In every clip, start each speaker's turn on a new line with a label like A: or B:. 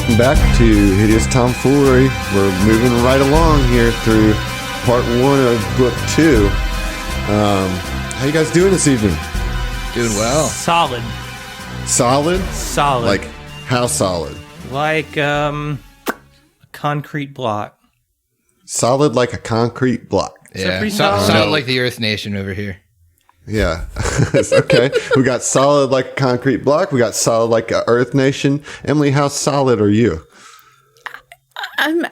A: welcome back to Hideous Tomfoolery. We're moving right along here through part 1 of book 2. How you guys doing this evening?
B: Doing well.
C: Solid.
A: Solid?
C: Solid.
A: Like, how solid?
C: Like, a concrete block.
A: Solid like a concrete block.
B: Yeah,
C: pretty solid?
B: solid like the Earth Nation over here.
A: Yeah. Okay. We got solid like a concrete block. We got solid like a Earth Nation. Emily, how solid are you?
D: I'm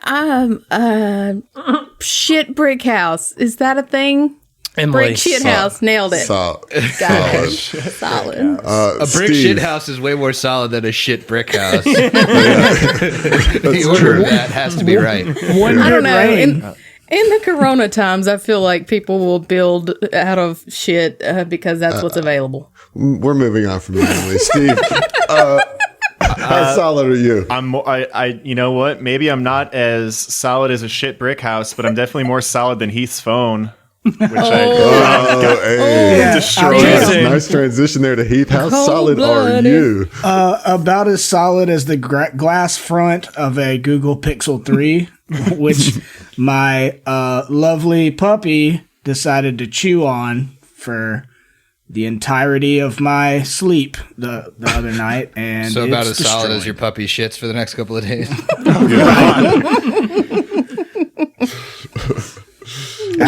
D: shit brick house. Is that a thing?
C: Emily.
D: Brick shit house. Nailed it.
A: Got
D: it. Solid.
B: A brick
A: Steve.
B: shit house is way more solid than a shit brick house. The
A: That's
B: order
A: true.
B: of that has to be right.
D: I don't know. In the Corona times, I feel like people will build out of shit because that's what's available.
A: We're moving on from that, Emily. Steve, how solid are you?
E: I you know what? Maybe I'm not as solid as a shit brick house, but I'm definitely more solid than Heath's phone, which
A: Hey.
E: destroyed.
A: Nice transition there to Heath. How solid are you?
F: About as solid as the glass front of a Google Pixel 3, which my lovely puppy decided to chew on for the entirety of my sleep the other night. And
B: So about
F: it's
B: as solid
F: destroyed.
B: as your puppy shits for the next couple of days.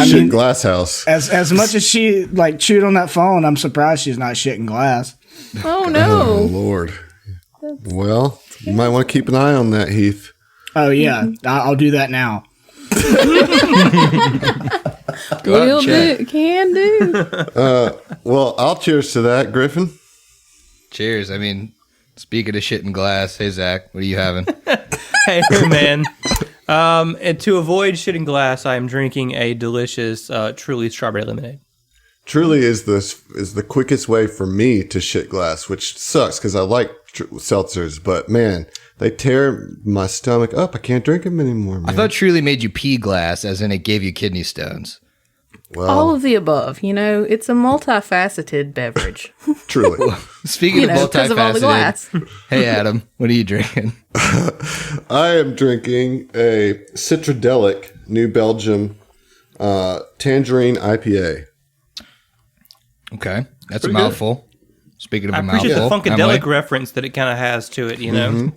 A: Shit glass house.
F: As much as she like chewed on that phone, I'm surprised she's not shitting glass.
D: Oh
A: Oh,
D: no.
A: Lord. Well, you might want to keep an eye on that, Heath.
F: Oh yeah, I'll do that now.
B: Go out
D: Will
B: and check.
D: do. Can do.
A: Well, I'll cheers to that, Griffin.
B: Cheers. I mean, speaking of shit and glass, hey Zach, what are you having?
C: Hey, man. And to avoid shitting glass, I am drinking a delicious Truly strawberry lemonade.
A: Truly is the quickest way for me to shit glass, which sucks because I like seltzers, but man, they tear my stomach up. I can't drink them anymore, man.
B: I thought Truly made you pee glass, as in it gave you kidney stones.
A: Well,
D: All of the above. You know, it's a multifaceted beverage.
A: truly.
B: Speaking of
D: Because of all the glass.
B: multifaceted, hey Adam, what are you drinking?
A: I am drinking a Citradelic New Belgium Tangerine IPA.
B: Okay, that's
A: Pretty
B: a mouthful. Speaking of
C: I
B: a
C: appreciate the
B: mouthful,
C: Funkadelic reference that it kind of has to it, you know?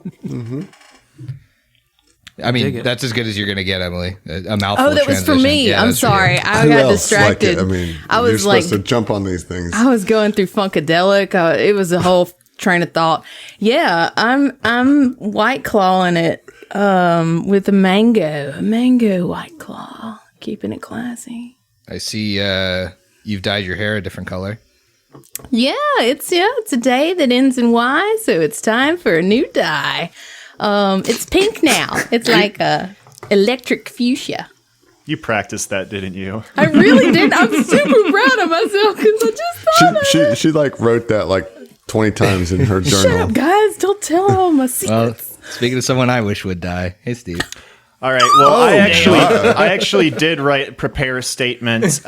B: I
C: dig
B: mean,
C: it.
B: that's as good as you're going to get, Emily. A mouthful.
D: Oh, that was for
B: transition.
D: me.
B: Yeah,
D: I'm
B: that's for you.
D: sorry. I
A: Who
D: got
A: else
D: distracted.
A: Like it? I mean,
D: I
A: you're
D: was like,
A: supposed to jump on these things.
D: I was going through Funkadelic. It was a whole train of thought. Yeah, I'm White Clawing it with a mango White Claw, keeping it classy.
B: I see you've dyed your hair a different color.
D: Yeah, it's a day that ends in Y, so it's time for a new dye. It's pink now. It's like a electric fuchsia.
E: You practiced that, didn't you?
D: I really did. I'm super proud of myself because I just thought of it.
A: She like wrote that like 20 times in her
D: Shut
A: journal.
D: up, guys! Don't tell all my
B: Well,
D: secrets.
B: speaking of someone I wish would die, hey Steve.
E: All right. Well,
A: Oh,
E: I actually did prepare a statement.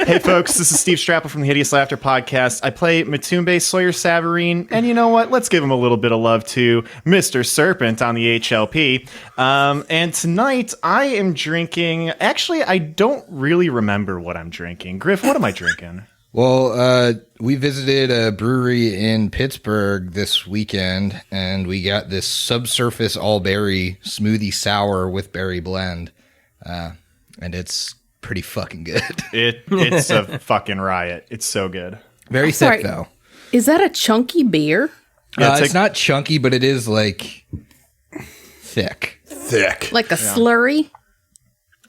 E: Hey, folks, this is Steve Strapple from the Hideous Laughter Podcast. I play Matumbe Sawyer Savarine, and you know what? Let's give him a little bit of love to Mr. Serpent on the HLP. And tonight, I am drinking... Actually, I don't really remember what I'm drinking. Griff, what am I drinking?
B: Well, we visited a brewery in Pittsburgh this weekend, and we got this subsurface all-berry smoothie sour with berry blend. And it's pretty fucking good.
E: It's a fucking riot. It's so good.
B: Very
D: Sorry.
B: thick, though.
D: Is that a chunky beer?
E: Yeah,
B: It's not chunky, but it is, like, thick.
A: Thick.
D: Like a slurry?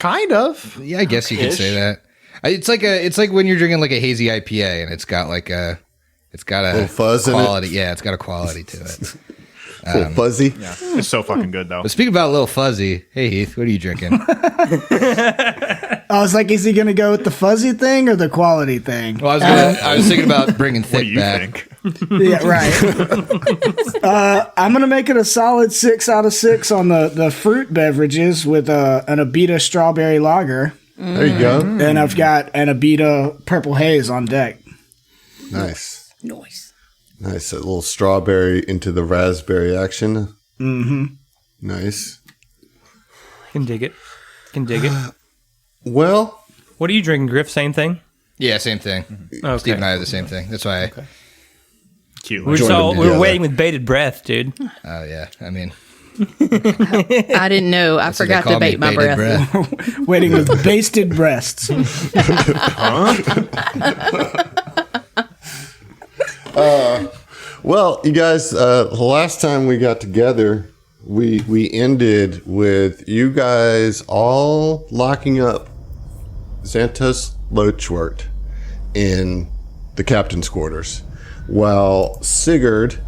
E: Kind of.
B: Yeah, I guess you could
E: Ish.
B: say that. It's like when you're drinking like a hazy IPA, and it's got a
A: Little fuzz in it.
B: quality. Yeah, it's got a quality to it.
A: A little fuzzy.
E: Yeah, it's so fucking good, though.
B: But speaking about a little fuzzy, hey Heath, what are you drinking?
F: I was like, is he going to go with the fuzzy thing or the quality thing?
B: Well, I was thinking about bringing
E: What
B: thick
E: do you
B: back.
E: think?
F: Yeah, right. I'm going to make it a solid 6 out of 6 on the fruit beverages with an Abita strawberry lager.
A: There you go.
F: And I've got an Abita purple haze on deck.
A: Nice.
D: Nice.
A: Nice. A little strawberry into the raspberry action. Nice.
C: Can dig it. Can dig it.
A: Well,
C: What are you drinking, Griff? Same thing?
B: Yeah, same thing.
C: Okay.
B: Steve and I have the same thing. That's why.
E: Cute.
C: We're waiting with bated breath, dude.
B: Oh yeah. I mean,
D: I didn't know. I
B: that's what
D: forgot
B: they call
D: to
B: me,
D: bait my
B: bated
D: breath.
F: Waiting with basted breasts.
A: Well, you guys, the last time we got together, we ended with you guys all locking up Xantos Lochwort in the captain's quarters, while Sigurd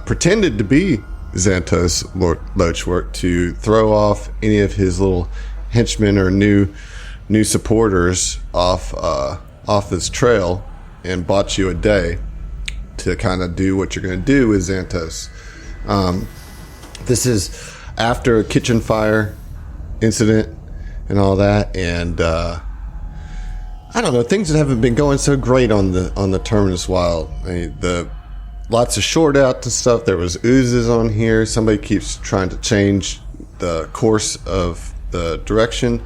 A: pretended to be Xantos Lochwort to throw off any of his little henchmen or new supporters off this trail, and bought you a day to kind of do what you're going to do with Xantos. This is after a kitchen fire incident and all that, and I don't know, things that haven't been going so great on the Terminus Wild. I mean, lots of short outs and stuff. There was oozes on here. Somebody keeps trying to change the course of the direction,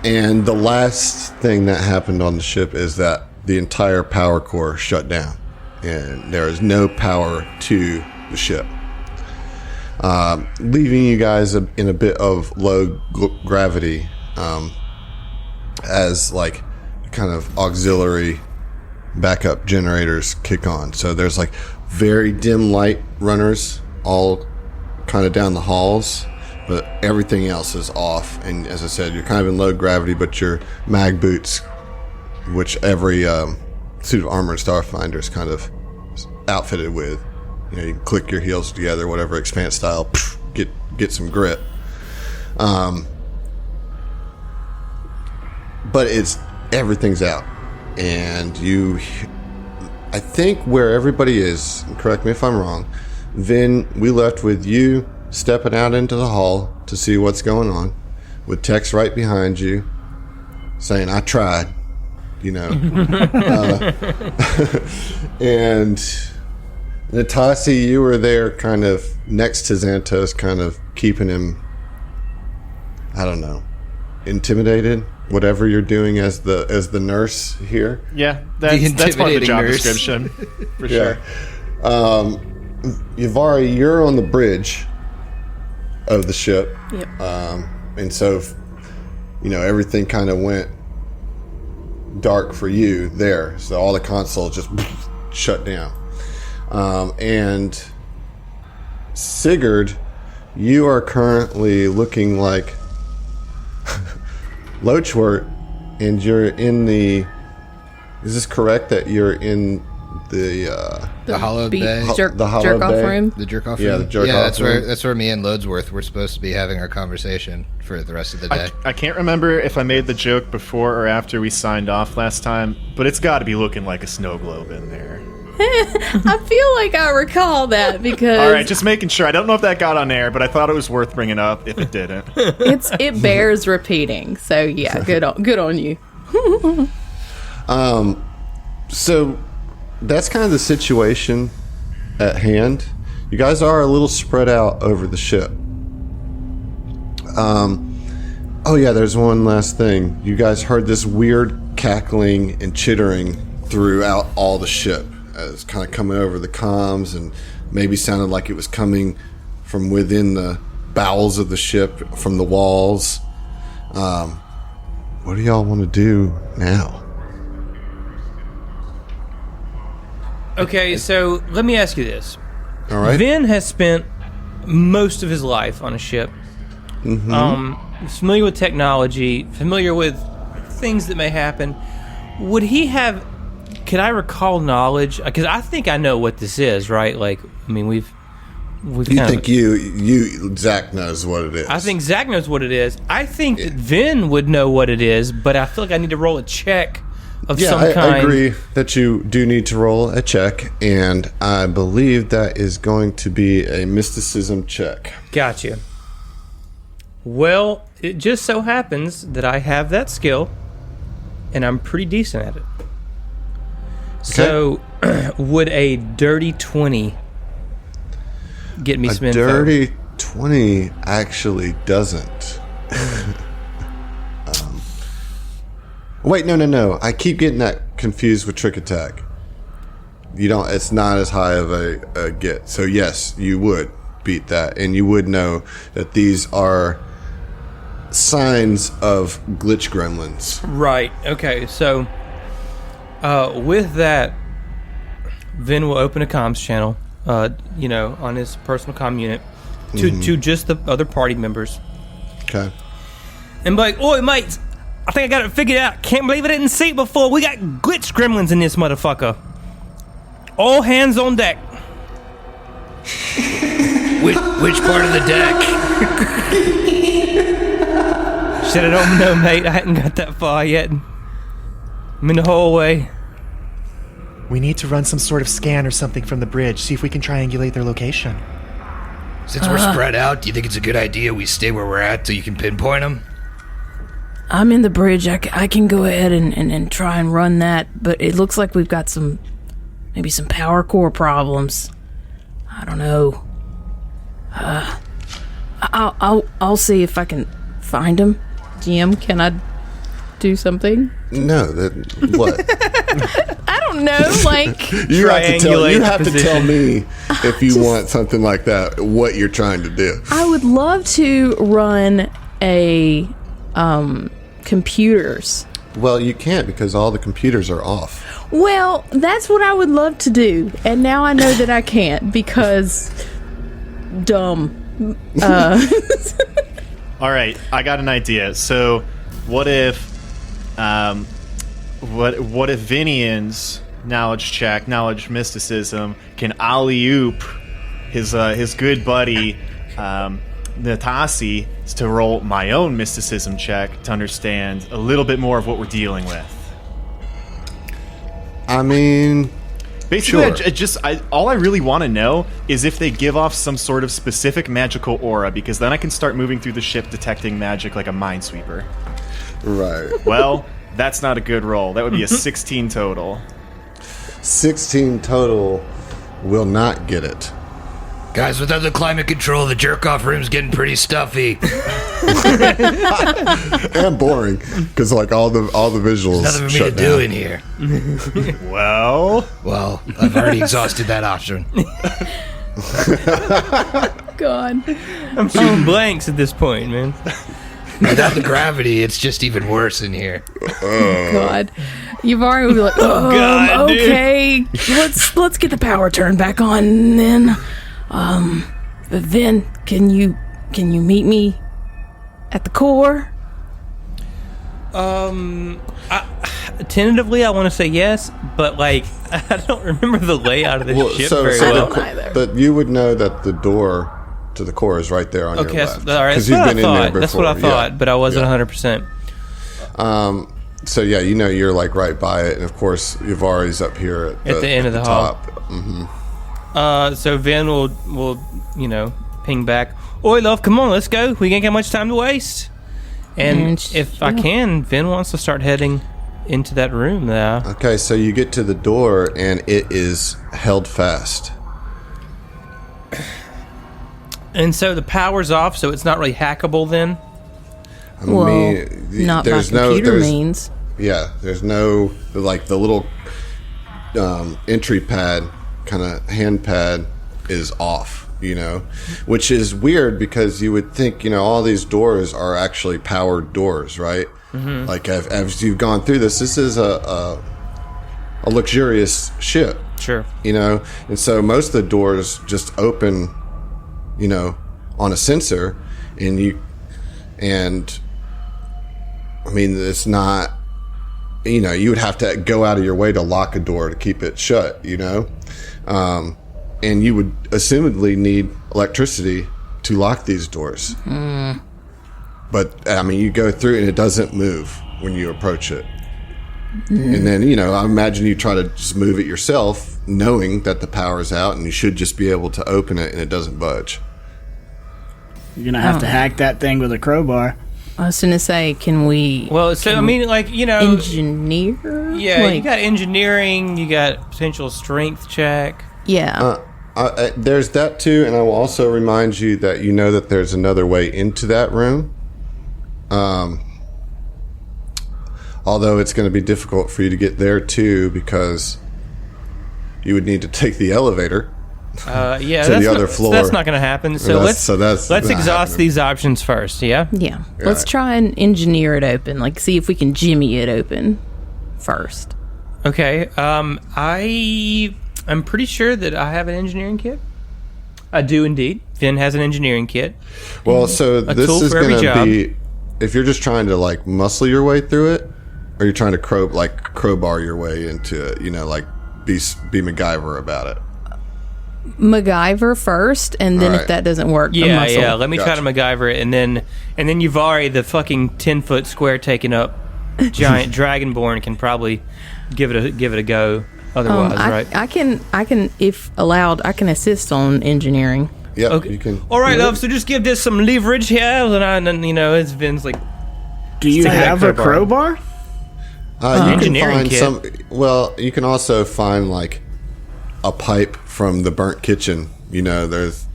A: and the last thing that happened on the ship is that the entire power core shut down, and there is no power to the ship, leaving you guys in a bit of low gravity as like kind of auxiliary backup generators kick on. So there's like very dim light runners all kind of down the halls, but everything else is off. And as I said, you're kind of in low gravity, but your mag boots, which every suit of armor in Starfinder is kind of outfitted with. You know, you can click your heels together, whatever, expanse style, get some grit. But everything's out, and I think where everybody is, correct me if I'm wrong, Vin, we left with you stepping out into the hall to see what's going on, with Tex right behind you saying, "I tried," you know. And Natasi, you were there kind of next to Xantos, kind of keeping him, I don't know, intimidated, whatever you're doing as the nurse here.
E: Yeah, that's part of the job
B: nurse.
E: description, for sure.
A: Yavari, you're on the bridge of the ship.
D: Yep.
A: And so, you know, everything kind of went dark for you there. So all the consoles just shut down. And Sigurd, you are currently looking like Lochwort, and you're in the... Is this correct that you're in the
B: hollow bay?
A: the hollow
D: jerk-off
A: bay?
D: room?
B: The jerk off.
A: Yeah, the jerk
B: Yeah,
A: off room.
B: that's where me and Loadsworth were supposed to be having our conversation for the rest of the day.
E: I can't remember if I made the joke before or after we signed off last time, but it's got to be looking like a snow globe in there.
D: I feel like I recall that because
E: All right, just making sure. I don't know if that got on air, but I thought it was worth bringing up if it didn't.
D: it bears repeating. So yeah, good on you.
A: So that's kind of the situation at hand. You guys are a little spread out over the ship. Oh yeah, there's one last thing. You guys heard this weird cackling and chittering throughout all the ship. It's kind of coming over the comms, and maybe sounded like it was coming from within the bowels of the ship, from the walls. What do y'all want to do now?
C: Okay, so let me ask you this.
A: All right.
C: Vin has spent most of his life on a ship. He's familiar with technology, familiar with things that may happen. Would he have... Could I recall knowledge? Because I think I know what this is, right? Like, I mean, we've
A: You
C: kind
A: think you Zach knows what it is?
C: I think Zach knows what it is. I think that Vin would know what it is, but I feel like I need to roll a check of some kind.
A: I agree that you do need to roll a check, and I believe that is going to be a mysticism check.
C: Gotcha. Well, it just so happens that I have that skill, and I'm pretty decent at it. So, would a dirty 20 get me some
A: A
C: info.
A: dirty 20 actually doesn't. Wait, no. I keep getting that confused with trick attack. You don't. It's not as high of a get. So yes, you would beat that, and you would know that these are signs of glitch gremlins.
C: Right. Okay. So, with that, Vin will open a comms channel, on his personal comm unit to just the other party members.
A: Okay.
C: And be like, "Oi, mates, I think I got it figured out. Can't believe I didn't see it before. We got glitch gremlins in this motherfucker. All hands on deck."
B: Which part of the deck?
C: Shit, I don't know, mate. I hadn't got that far yet. I'm in the hallway.
E: We need to run some sort of scan or something from the bridge, see if we can triangulate their location.
B: Since we're spread out, do you think it's a good idea we stay where we're at so you can pinpoint them?
D: I'm in the bridge. I can go ahead and try and run that, but it looks like we've got maybe some power core problems. I don't know. I'll see if I can find them. GM, can I do something?
A: No, what?
D: I don't know. Like
A: You have to tell
C: position.
A: me if you want something like that. What you're trying to do?
D: I would love to run a computers.
A: Well, you can't because all the computers are off.
D: Well, that's what I would love to do, and now I know that I can't because dumb.
E: All right, I got an idea. So, what if Vinian's knowledge mysticism can alley-oop his good buddy Natasi to roll my own mysticism check to understand a little bit more of what we're dealing with.
A: I mean,
E: Basically,
A: sure.
E: all I really want to know is if they give off some sort of specific magical aura, because then I can start moving through the ship detecting magic like a minesweeper.
A: Right.
E: Well, that's not a good roll. That would be a 16 total.
A: 16 total will not get it.
B: Guys, without the climate control, the jerk-off room's getting pretty stuffy.
A: And boring because like all the visuals
B: Nothing for me to
A: shut
B: do
A: down.
B: in here.
E: Well,
B: I've already exhausted that option.
D: God.
C: I'm shooting blanks at this point, man.
B: Without the gravity, it's just even worse in here.
D: God. You've already be like,
C: God, dude.
D: okay, let's get the power turned back on then. Vin, can you meet me at the core?
C: Tentatively, I want to say yes, but like I don't remember the layout of this ship very
D: I
C: well.
D: don't either.
A: But you would know that the door to the core is right there on your
C: Okay,
A: left.
C: all right. That's
A: you've
C: what I
A: been in there
C: thought. That's what I
A: before.
C: thought,
A: Yeah.
C: but I wasn't
A: Yeah.
C: 100%.
A: So yeah, you're like right by it, and of course Yavari's up here
C: At the end of the hall.
A: top. Mm-hmm.
C: So Vin will ping back. Oi, love, come on, let's go. We ain't got much time to waste. And if I can, Vin wants to start heading into that room there.
A: Okay, so you get to the door, and it is held fast.
C: And so the power's off, so it's not really hackable then.
A: I
D: Well,
A: mean,
D: not by
A: there's
D: computer means.
A: Yeah, there's no like the little entry pad, kind of hand pad, is off. Which is weird because you would think all these doors are actually powered doors, right? Mm-hmm. Like as you've gone through this is a luxurious ship,
C: Sure.
A: and so most of the doors just open, on a sensor, and I mean it's not. You would have to go out of your way to lock a door to keep it shut, and you would assumedly need electricity to lock these doors. Mm. But, I mean, you go through and it doesn't move when you approach it. Mm. And then, I imagine you try to just move it yourself, knowing that the power's out and you should just be able to open it and it doesn't budge.
F: You're going to have to hack that thing with a crowbar.
D: I was gonna say, can we?
C: Well, so I mean, like
D: engineer.
C: Yeah,
D: Like,
C: you got engineering, you got potential strength check.
D: yeah.
A: there's that too, and I will also remind you that you know that there's another way into that room. Although it's going to be difficult for you to get there too, because you would need to take the elevator to the other floor.
C: That's not going to happen. So let's exhaust these options first. Yeah.
D: Yeah. Let's try and engineer it open. Like, see if we can jimmy it open first.
C: Okay. I'm pretty sure that I have an engineering kit. I do indeed. Finn has an engineering kit.
A: Well, so this is going to be, if you're just trying to like muscle your way through it, or you're trying to crowbar your way into it, like be MacGyver about it.
D: MacGyver first, and then if that doesn't work,
C: yeah. Let me try to MacGyver it, and then Yuvari, the fucking 10-foot square taking up giant dragonborn, can probably give it a go. Otherwise, right?
D: I can, if allowed, I can assist on engineering.
A: Yeah,
C: okay.
A: You can.
C: All right, love. So just give this some leverage here, and then it's Vin's like.
F: Do you have a crowbar?
A: You can find some. Well, you can also find like a pipe from the burnt kitchen. There's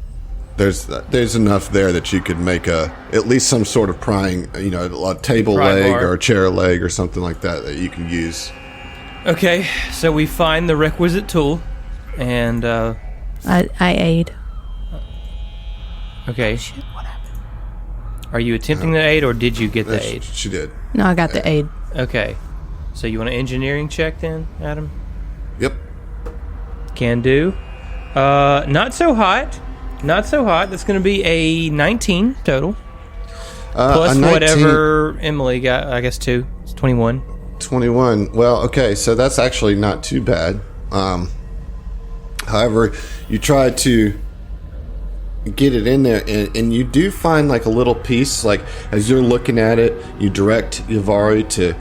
A: enough there that you could make at least some sort of prying. A table leg or a chair leg or something like that you can use.
C: Okay, so we find the requisite tool, and
D: I aid.
C: Okay. Shit, what happened? Are you attempting the aid, or did you get the aid?
A: She did.
D: No, I got the aid.
C: Okay. So you want an engineering check then, Adam?
A: Yep.
C: Can do. Not so hot. That's going to be a 19 total. Plus 19, whatever Emily got, I guess 2. It's 21.
A: 21. Well, okay, so that's actually not too bad. However, you try to get it in there, and you do find like a little piece. Like as you're looking at it, you direct Yuvari to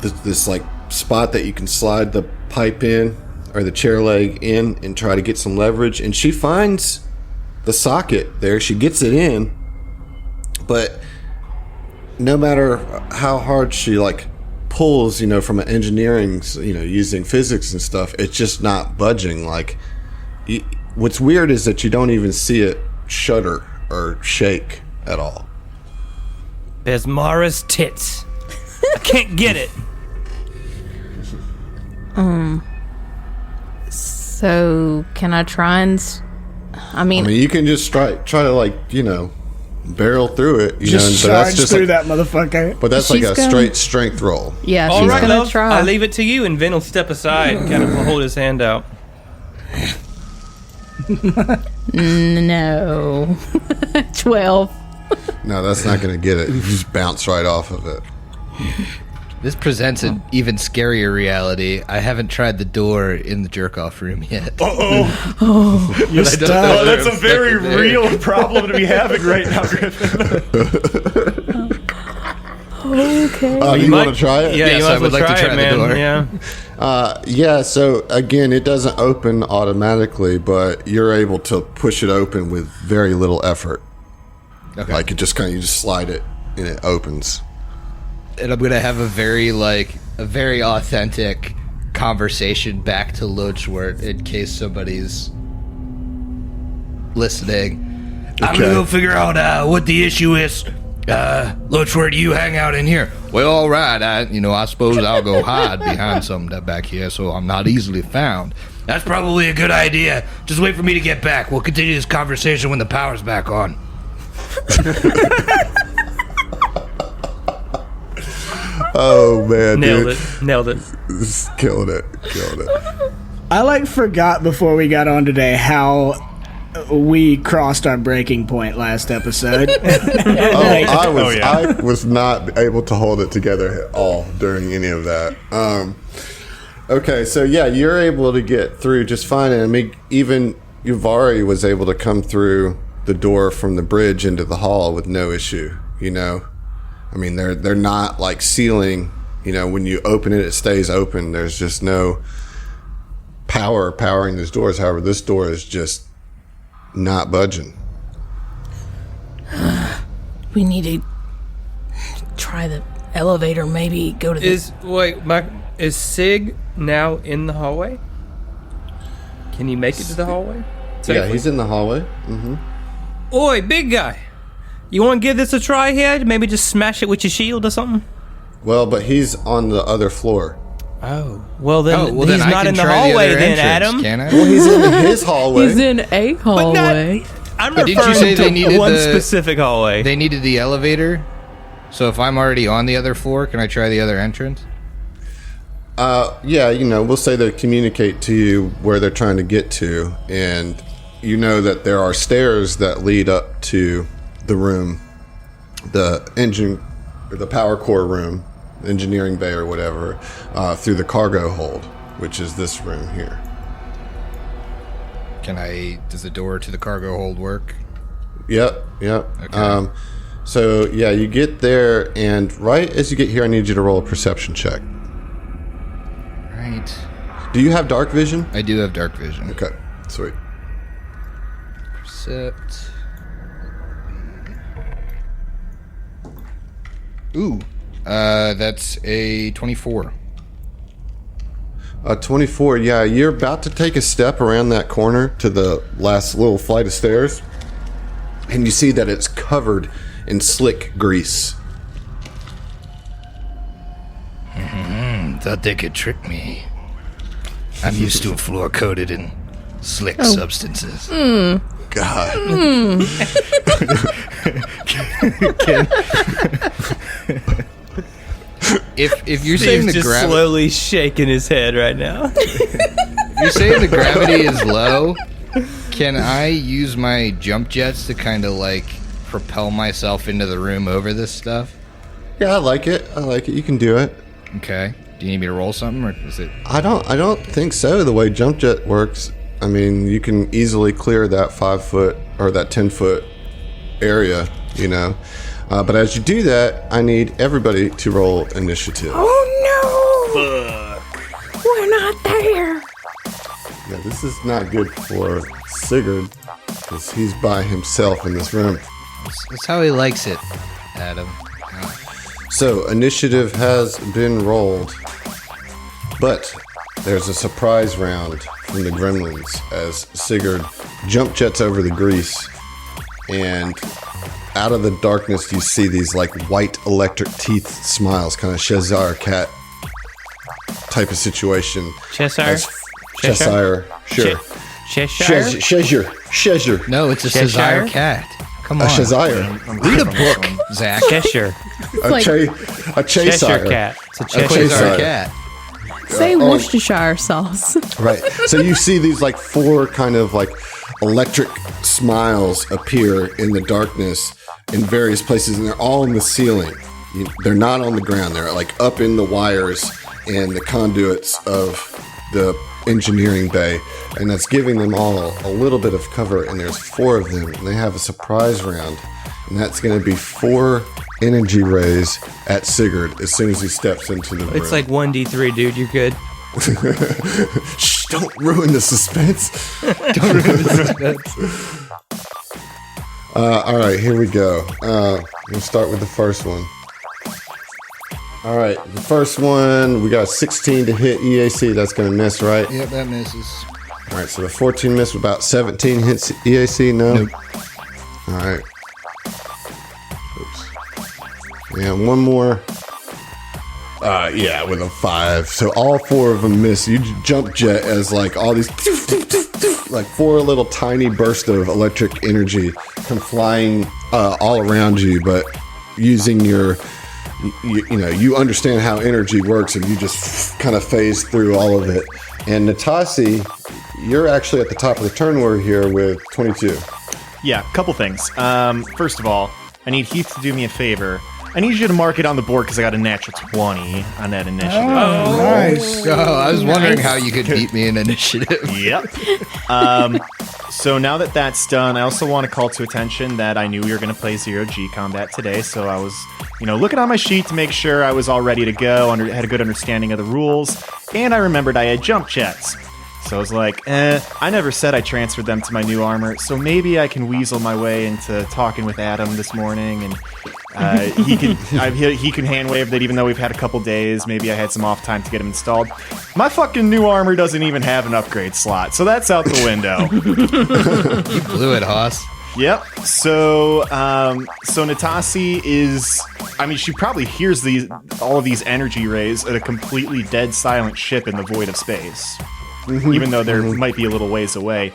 A: this like spot that you can slide the pipe in or the chair leg in and try to get some leverage. And she finds the socket there. She gets it in, but no matter how hard she like pulls, from an engineering, using physics and stuff, it's just not budging. Like what's weird is that you don't even see it shudder or shake at all.
C: There's Mara's tits. I can't get it.
D: So can I try and? I mean,
A: you can just try to barrel through it.
F: Just charge through that motherfucker.
A: But that's like a straight strength roll.
D: Yeah, she's gonna try.
C: I'll leave it to you, and Vin will step aside and kind of hold his hand out.
D: No. 12.
A: No, that's not going to get it. You just bounce right off of it.
B: This presents an even scarier reality. I haven't tried the door in the jerk-off room yet.
F: You're stuck.
E: Oh, that's a very real problem to be having right now, Griffin.
D: Okay.
A: You want to try it?
C: Yeah,
B: yes, I would like to try
C: man.
B: the door.
C: Yeah.
A: So again, it doesn't open automatically, but you're able to push it open with very little effort.
B: Okay.
A: Like you just slide it and it opens.
B: And I'm gonna have a very authentic conversation back to Lochwort in case somebody's listening. Okay. I'm gonna go figure out what the issue is. Lochwort, you hang out in here. Well, all right. I suppose I'll go hide behind something back here, so I'm not easily found. That's probably a good idea. Just wait for me to get back. We'll continue this conversation when the power's back on.
A: Oh man,
C: nailed
A: dude.
C: it. Nailed it.
A: Killing it.
F: I forgot before we got on today how we crossed our breaking point last episode.
A: I was not able to hold it together at all during any of that. Okay, so yeah, you're able to get through just fine. And I mean, even Yuvari was able to come through the door from the bridge into the hall with no issue. I mean, they're not like sealing. When you open it, it stays open. There's just no powering these doors. However, this door is just not budging.
D: We need to try the elevator. Maybe go to the.
C: Is Sig now in the hallway? Can you make it to the hallway?
A: Yeah,
C: safely?
A: he's in the hallway.
C: Oi, big guy. You want to give this a try here? Maybe just smash it with your shield or something?
A: Well, but he's on the other floor.
C: Oh. Well, then
B: Oh, well,
C: he's
B: then I
C: not
B: can
C: in the
B: try
C: hallway
B: other
C: then,
B: entrance,
C: Adam.
B: Can I?
A: Well, he's in his hallway.
D: He's in a hallway.
C: I'm
B: But didn't you
C: referring
B: say they
C: to
B: needed
C: one
B: the-
C: specific hallway.
B: They needed the elevator. So if I'm already on the other floor, can I try the other entrance?
A: Yeah, we'll say they communicate to you where they're trying to get to, and you know that there are stairs that lead up to the room, the engine, or the power core room, engineering bay or whatever, through the cargo hold, which is this room here.
B: Does the door to the cargo hold work?
A: Yep.
B: Okay.
A: So yeah, you get there, and right as you get here, I need you to roll a perception check.
B: Right.
A: Do you have dark vision?
B: I do have dark vision.
A: Okay, sweet.
B: Percept. Ooh. That's a 24.
A: 24, yeah, you're about to take a step around that corner to the last little flight of stairs, and you see that it's covered in slick grease.
B: Thought they could trick me. I'm used to a floor coated in slick substances.
A: God.
B: If you're saying
C: Steve's
B: the
C: just
B: gravity,
C: slowly shaking his head right now.
B: you're saying the gravity is low, can I use my jump jets to kind of like propel myself into the room over this stuff?
A: Yeah, I like it. You can do it.
B: Okay. Do you need me to roll something, or is it?
A: I don't think so. The way jump jet works, I mean, you can easily clear that 5 foot or that 10-foot area, But as you do that, I need everybody to roll initiative.
D: Oh no! We're not there.
A: Yeah, this is not good for Sigurd because he's by himself in this room.
B: That's how he likes it, Adam.
A: So, initiative has been rolled, but there's a surprise round from the gremlins as Sigurd jump jets over the grease, and out of the darkness you see these like white electric teeth smiles, kind of Cheshire cat type of situation.
C: Cheshire?
A: Cheshire, sure.
C: Cheshire?
A: Cheshire.
B: No, it's a
C: Cheshire?
B: Cheshire cat. Come on.
A: A Cheshire.
B: Read a book, Zach.
C: Cheshire.
A: A
C: Cheshire
A: Cheshire
C: cat. It's a
B: A
C: Cheshire
B: Cheshire
C: cat.
B: cat.
D: Say Worcestershire sauce.
A: Right. So you see these like 4 kind of like electric smiles appear in the darkness in various places, and they're all in the ceiling. They're not on the ground. They're like up in the wires and the conduits of the engineering bay, and that's giving them all a little bit of cover, and there's 4 of them, and they have a surprise round, and that's going to be 4 energy rays at Sigurd as soon as he steps into the room.
C: It's like 1d3, dude. You're good.
A: Shh, don't ruin the suspense. All right, here we go. We'll start with the first one. All right, the first one, we got 16 to hit EAC. That's going to miss, right?
B: Yep, that misses.
A: All right, so the 14 missed, about 17 hits EAC, no?
B: Nope.
A: All right. Oops. And one more. Yeah, with a 5. So all 4 of them miss. You jump jet as like all these, like 4 little tiny bursts of electric energy come flying all around you, but using your, you understand how energy works, and you just kind of phase through all of it. And Natasi, you're actually at the top of the turn order here with 22.
E: Yeah, couple things. First of all, I need Heath to do me a favor. I need you to mark it on the board because I got a natural 20 on that initiative.
F: Oh, nice.
B: Oh, I was wondering how you could beat me in initiative.
E: Yep. So now that that's done, I also want to call to attention that I knew we were going to play 0G combat today, so I was, looking on my sheet to make sure I was all ready to go, had a good understanding of the rules, and I remembered I had jump jets. So I was like, I never said I transferred them to my new armor, so maybe I can weasel my way into talking with Adam this morning, and he can hand wave that even though we've had a couple days, maybe I had some off time to get him installed. My fucking new armor doesn't even have an upgrade slot, so that's out the window.
B: You blew it, Haas.
E: Yep. So Natasi is, I mean, she probably hears all of these energy rays at a completely dead silent ship in the void of space. Even though there might be a little ways away.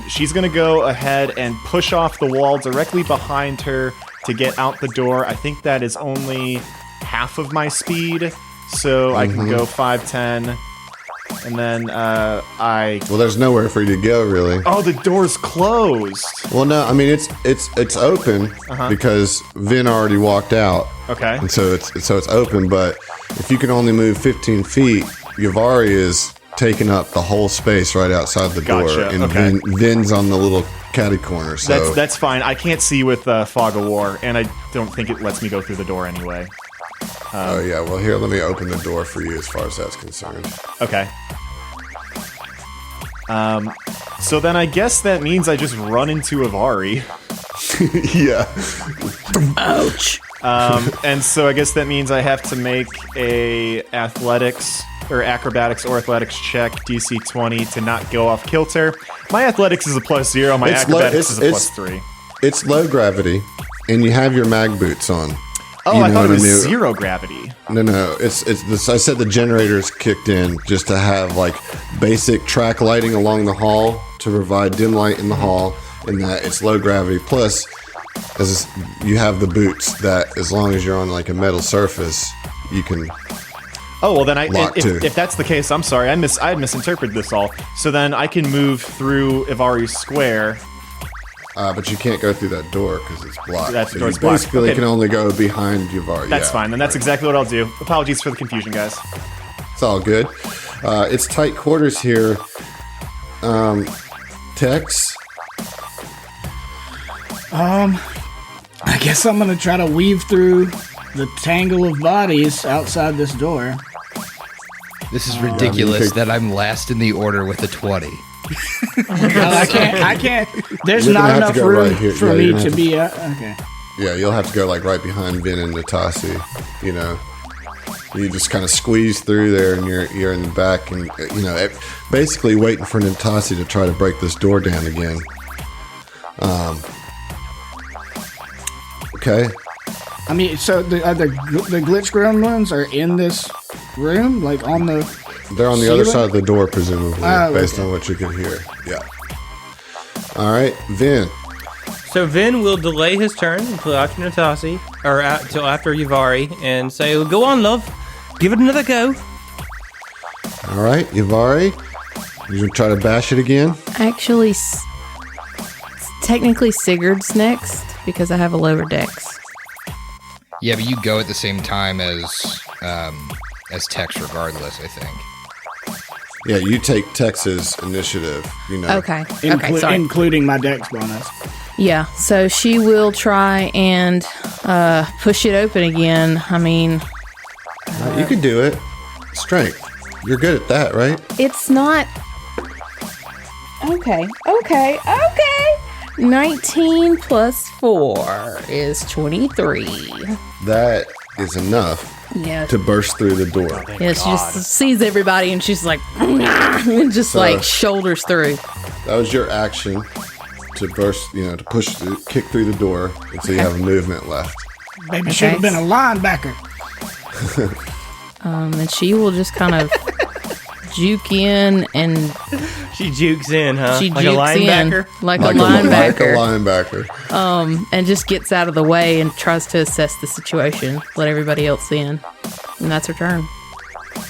E: She's going to go ahead and push off the wall directly behind her to get out the door. I think that is only half of my speed, so I can go 5, 10, and then
A: Well, there's nowhere for you to go, really.
E: Oh, the door's closed.
A: Well, no, I mean, it's open because Vin already walked out.
E: Okay.
A: And so it's open, but if you can only move 15 feet, Yavari is taking up the whole space right outside the door, and
E: okay.
A: Vin's on the little catty corner. So
E: That's fine. I can't see with Fog of War, and I don't think it lets me go through the door anyway.
A: oh yeah, well here, let me open the door for you as far as that's concerned.
E: Okay. So then I guess that means I just run into Avari.
A: Yeah.
D: Ouch.
E: And so I guess that means I have to make a athletics or acrobatics or athletics check DC 20 to not go off kilter. My athletics is a +0. My acrobatics is a +3.
A: It's low gravity, and you have your mag boots on.
E: Oh, I thought it was 0 gravity.
A: No. It's this. I said the generators kicked in just to have like basic track lighting along the hall to provide dim light in the hall, and that it's low gravity. Plus, you have the boots that as long as you're on like a metal surface, you can.
E: Oh, well then if that's the case, I'm sorry. I had misinterpreted this all. So then I can move through Ivari's square.
A: But you can't go through that door because it's blocked.
E: That
A: so
E: door's
A: you
E: blocked.
A: basically
E: Okay.
A: can only go behind Yavari.
E: That's fine, then that's exactly what I'll do. Apologies for the confusion, guys.
A: It's all good. It's tight quarters here. Tex?
F: I guess I'm gonna try to weave through the tangle of bodies outside this door.
B: This is ridiculous that I'm last in the order with a 20.
F: I can't. There's
A: You're gonna
F: not
A: have
F: enough
A: to go
F: room
A: right here.
F: for
A: Yeah,
F: me
A: you're gonna
F: to
A: have
F: be. Okay.
A: Yeah, you'll have to go like right behind Vin and Natasi. You know, you just kind of squeeze through there, and you're in the back, and basically waiting for Natasi to try to break this door down again. Okay.
F: I mean, so the glitch gremlins are in this room, like on the.
A: They're on the other
F: ceiling?
A: side of the door, presumably, based on what you can hear. Yeah. All right, Vin.
C: So Vin will delay his turn until after Natasi, or until after Yavari, and say, well, "Go on, love, give it another go."
A: All right, Yavari. You gonna try to bash it again?
D: Actually, technically Sigurd's next because I have a lower dex.
B: Yeah, but you go at the same time as Tex regardless, I think.
A: Yeah, you take Tex's initiative.
D: Okay. Okay. Sorry.
F: Including my dex bonus.
D: Yeah. So she will try and push it open again. I mean,
A: You can do it. Strength. You're good at that, right?
D: it's not. Okay. 19 plus 4 is 23.
A: That is enough
D: Yeah.
A: to burst through the door.
D: Yeah, she just sees everybody and she's like, and just like shoulders through.
A: That was your action to burst, to push, kick through the door, and so you have a movement left.
F: Maybe should have been a linebacker.
D: And she will just kind of juke in and
C: She jukes in, huh?
D: she
C: Like
D: jukes
C: a linebacker.
D: in like a
A: Like a
D: linebacker.
A: linebacker.
D: And just gets out of the way and tries to assess the situation, let everybody else in. And that's her turn.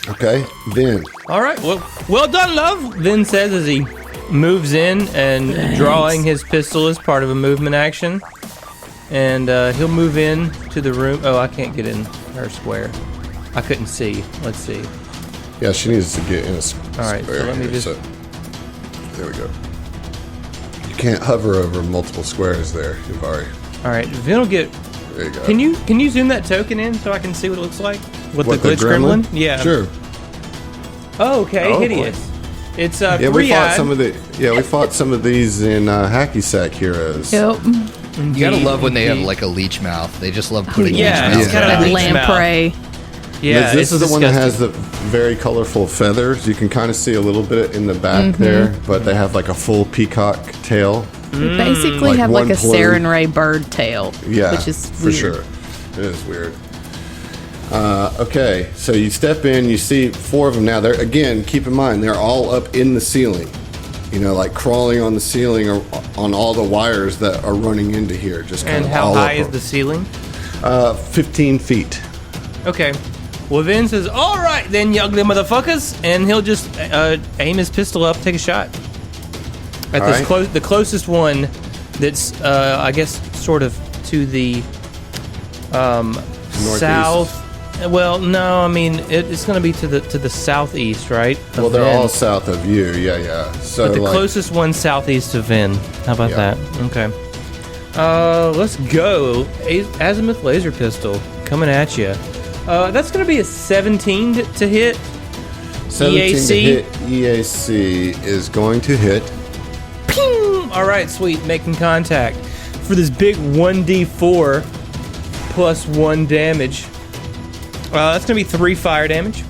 A: Okay, Vin.
C: All right. Well done, love. Vin says as he moves in and drawing his pistol as part of a movement action, and he'll move in to the room. Oh, I can't get in her square. I couldn't see. Let's see.
A: Yeah, she needs to get in a
C: All right, so
A: square
C: let me
A: here,
C: just-
A: so- there we go. You can't hover over multiple squares there, Yavari.
C: All right. Vin will get.
A: There you go.
C: Can you zoom that token in so I can see what it looks like? With
A: What,
C: the glitch gremlin? Yeah.
A: Sure.
C: Oh, okay.
E: Oh,
C: Hideous. It's
A: Yeah, we
C: three
A: fought
C: eyed.
A: we fought some of these in Hacky Sack Heroes.
D: Yep.
B: You gotta love when they have like a leech mouth. They just love putting
C: Yeah,
B: leech
C: it's
B: mouth.
C: got a
B: in.
C: leech
D: Lamprey.
C: Yeah,
A: This is the
C: it's
A: one that
C: disgusting.
A: has the very colorful feathers. You can kind of see a little bit in the back there, but they have like a full peacock tail.
D: They basically
A: Like
D: have like
A: one
D: a
A: plume.
D: Sarin Ray bird tail.
A: Yeah,
D: Which is
A: for
D: weird.
A: sure. It is weird. Okay, so you step in, you see 4 of them now. They're, again, keep in mind, they're all up in the ceiling. You know, like crawling on the ceiling or on all the wires that are running into here. Just kind
C: And
A: of
C: how
A: all
C: high
A: up.
C: is the ceiling?
A: 15 feet.
C: Okay. Well, Vin says, "All right, then, you ugly motherfuckers," and he'll just aim his pistol up, take a shot at
A: All
C: this
A: right.
C: the closest one. That's, I guess, sort of to the south. Well, no, I mean it's going to be to the southeast, right? of
A: Well, they're
C: Vin.
A: all south of you. Yeah. So
C: But the
A: like,
C: closest one southeast of Vin. How about
A: Yeah.
C: that? Okay. Let's go. Azimuth laser pistol coming at you. That's going to be a 17 to hit.
A: 17
C: EAC.
A: to hit. EAC is going to hit.
C: Ping! All right, sweet. Making contact for this big 1d4 plus 1 damage. That's going to be 3 fire damage.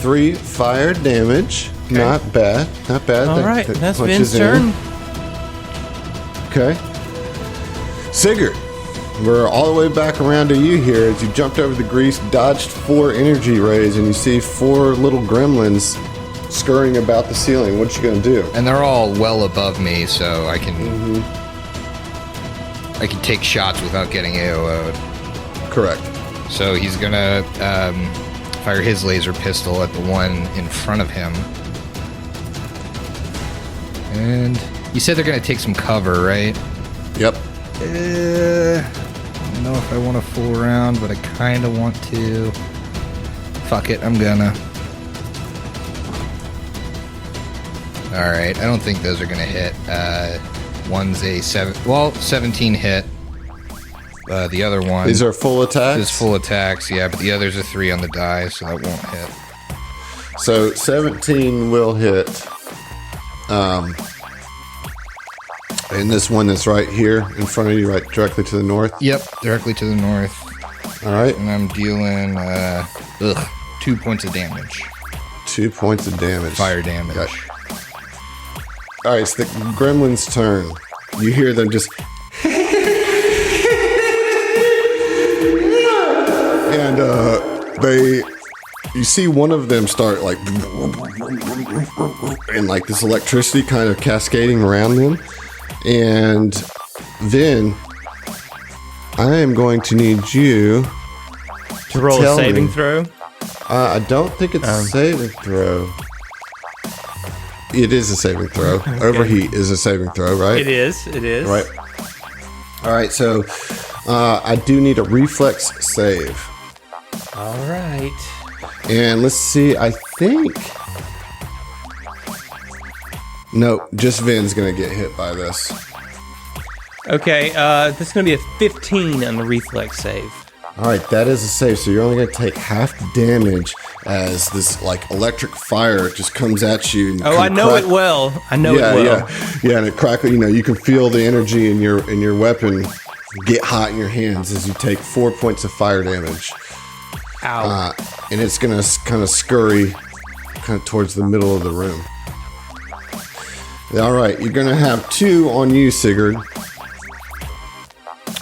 A: 3 fire damage. Not bad. Not bad.
C: All
A: That-
C: right,
A: that
C: that's
A: punches
C: Vin's
A: in.
C: turn.
A: Okay. Sigurd, we're all the way back around to you here as you jumped over the grease, dodged 4 energy rays, and you see 4 little gremlins scurrying about the ceiling. What you gonna do?
B: And they're all well above me, so I can take shots without getting AO'd.
A: Correct.
B: So he's gonna fire his laser pistol at the one in front of him. And you said they're gonna take some cover, right?
A: Yep.
B: I don't know if I want a full round, but I kind of want to. Fuck it, I'm gonna. Alright, I don't think those are gonna hit. One's a 17 hit. The other one
A: These are full attacks.
B: is full attacks, yeah, but the other's a 3 on the die, so that won't hit.
A: So 17 will hit. And this one that's right here in front of you, right directly to the north.
B: Yep, directly to the north.
A: All right.
B: And I'm dealing 2 points of damage.
A: 2 points of damage.
B: Fire damage.
A: Got- All right, it's the gremlin's turn. You hear them just. And you see one of them start like, and like this electricity kind of cascading around them. And then I am going to need you
C: To roll a
A: tell
C: saving
A: me.
C: throw.
A: I don't think it's a saving throw. It is a saving throw. Overheat is a saving throw, right?
C: It is. It is.
A: Right. All right, so I do need a reflex save.
C: All right.
A: And let's see, I think... No, just Vin's going to get hit by this.
C: Okay. This is going to be a 15 on the reflex save.
A: All right, that is a save, so you're only going to take half the damage as this, like, electric fire just comes at you. And
C: Oh, I know it well. I know it well.
A: Yeah, and it crackles. You know, you can feel the energy in your weapon get hot in your hands as you take 4 points of fire damage.
C: Ow.
A: And it's going to kind of scurry kind of towards the middle of the room. All right, you're going to have 2 on you, Sigurd.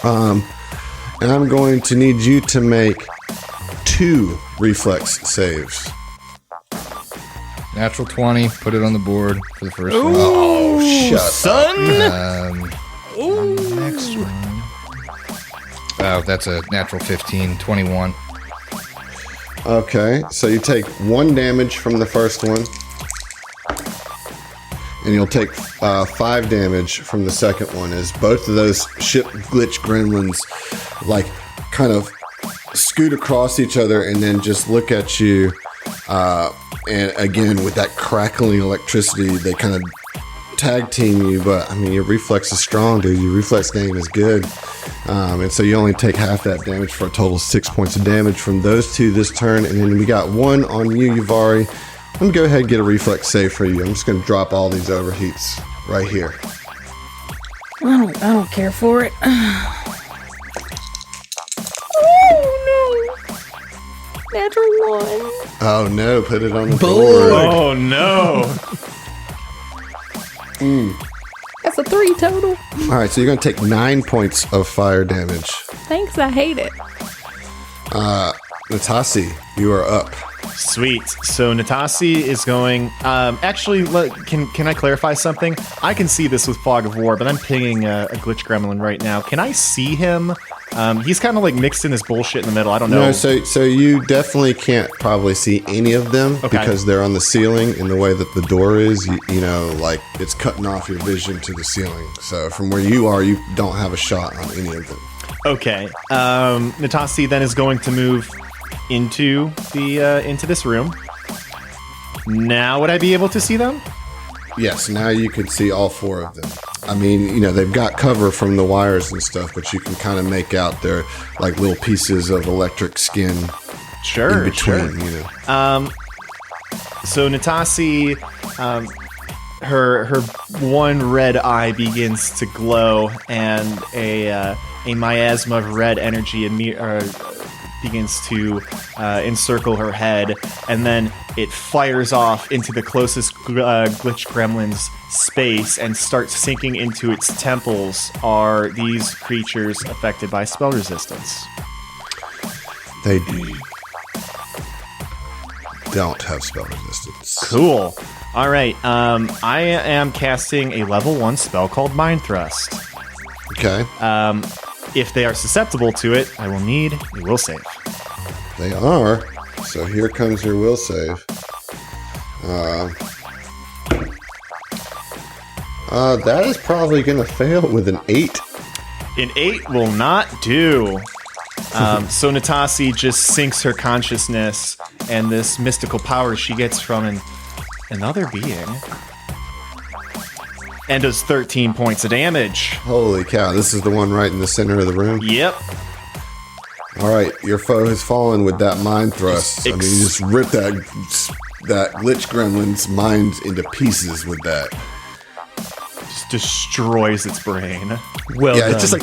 A: And I'm going to need you to make 2 reflex saves.
B: Natural 20, put it on the board for the first one.
A: Oh, shut up.
C: Son.
B: Next one. Oh, that's a natural 15, 21.
A: Okay, so you take 1 damage from the first one. And you'll take 5 damage from the second one as both of those ship glitch gremlins like kind of scoot across each other and then just look at you. And again, with that crackling electricity, they kind of tag team you. But I mean, your reflex is strong, dude. Your reflex game is good. And so you only take half that damage for a total of 6 points of damage from those 2 this turn. And then we got 1 on you, Yuvari. I'm going to go ahead and get a reflex save for you. I'm just going to drop all these overheats right here.
D: I don't care for it. Oh no! Natural 1.
A: Oh no, put it on the board.
E: Oh no!
D: That's a 3 total.
A: Alright, so you're going to take 9 points of fire damage.
D: Thanks, I hate it.
A: Natasi, you are up.
E: Sweet. So Natasi is going. Actually, can I clarify something? I can see this with Fog of War, but I'm pinging a glitch gremlin right now. Can I see him? He's kind of like mixed in this bullshit in the middle. I don't know.
A: No, so you definitely can't probably see any of them because they're on the ceiling in the way that the door is. You know, like it's cutting off your vision to the ceiling. So from where you are, you don't have a shot on any of them.
E: Okay. Natasi then is going to move into this room. Now would I be able to see them?
A: Yes, now you can see all 4 of them. I mean, you know, they've got cover from the wires and stuff, but you can kind of make out their like little pieces of electric skin in between, you know.
E: So Natasi, her one red eye begins to glow, and a miasma of red energy begins to encircle her head, and then it fires off into the closest glitch gremlin's space and starts sinking into its temples. Are these creatures affected by spell resistance?
A: They don't have spell resistance.
E: Cool. All right. I am casting a level 1 spell called Mind Thrust.
A: Okay.
E: If they are susceptible to it, I will need a will save.
A: They are. So here comes your will save. That is probably going to fail with an 8.
E: An 8 will not do. So Natasi just sinks her consciousness and this mystical power she gets from another being, and does 13 points of damage.
A: Holy cow, this is the one right in the center of the room?
E: Yep.
A: Alright, your foe has fallen with that mind thrust. I mean, you just rip that glitch gremlin's mind into pieces with that.
E: Just destroys its brain.
C: Well done.
A: It's just like...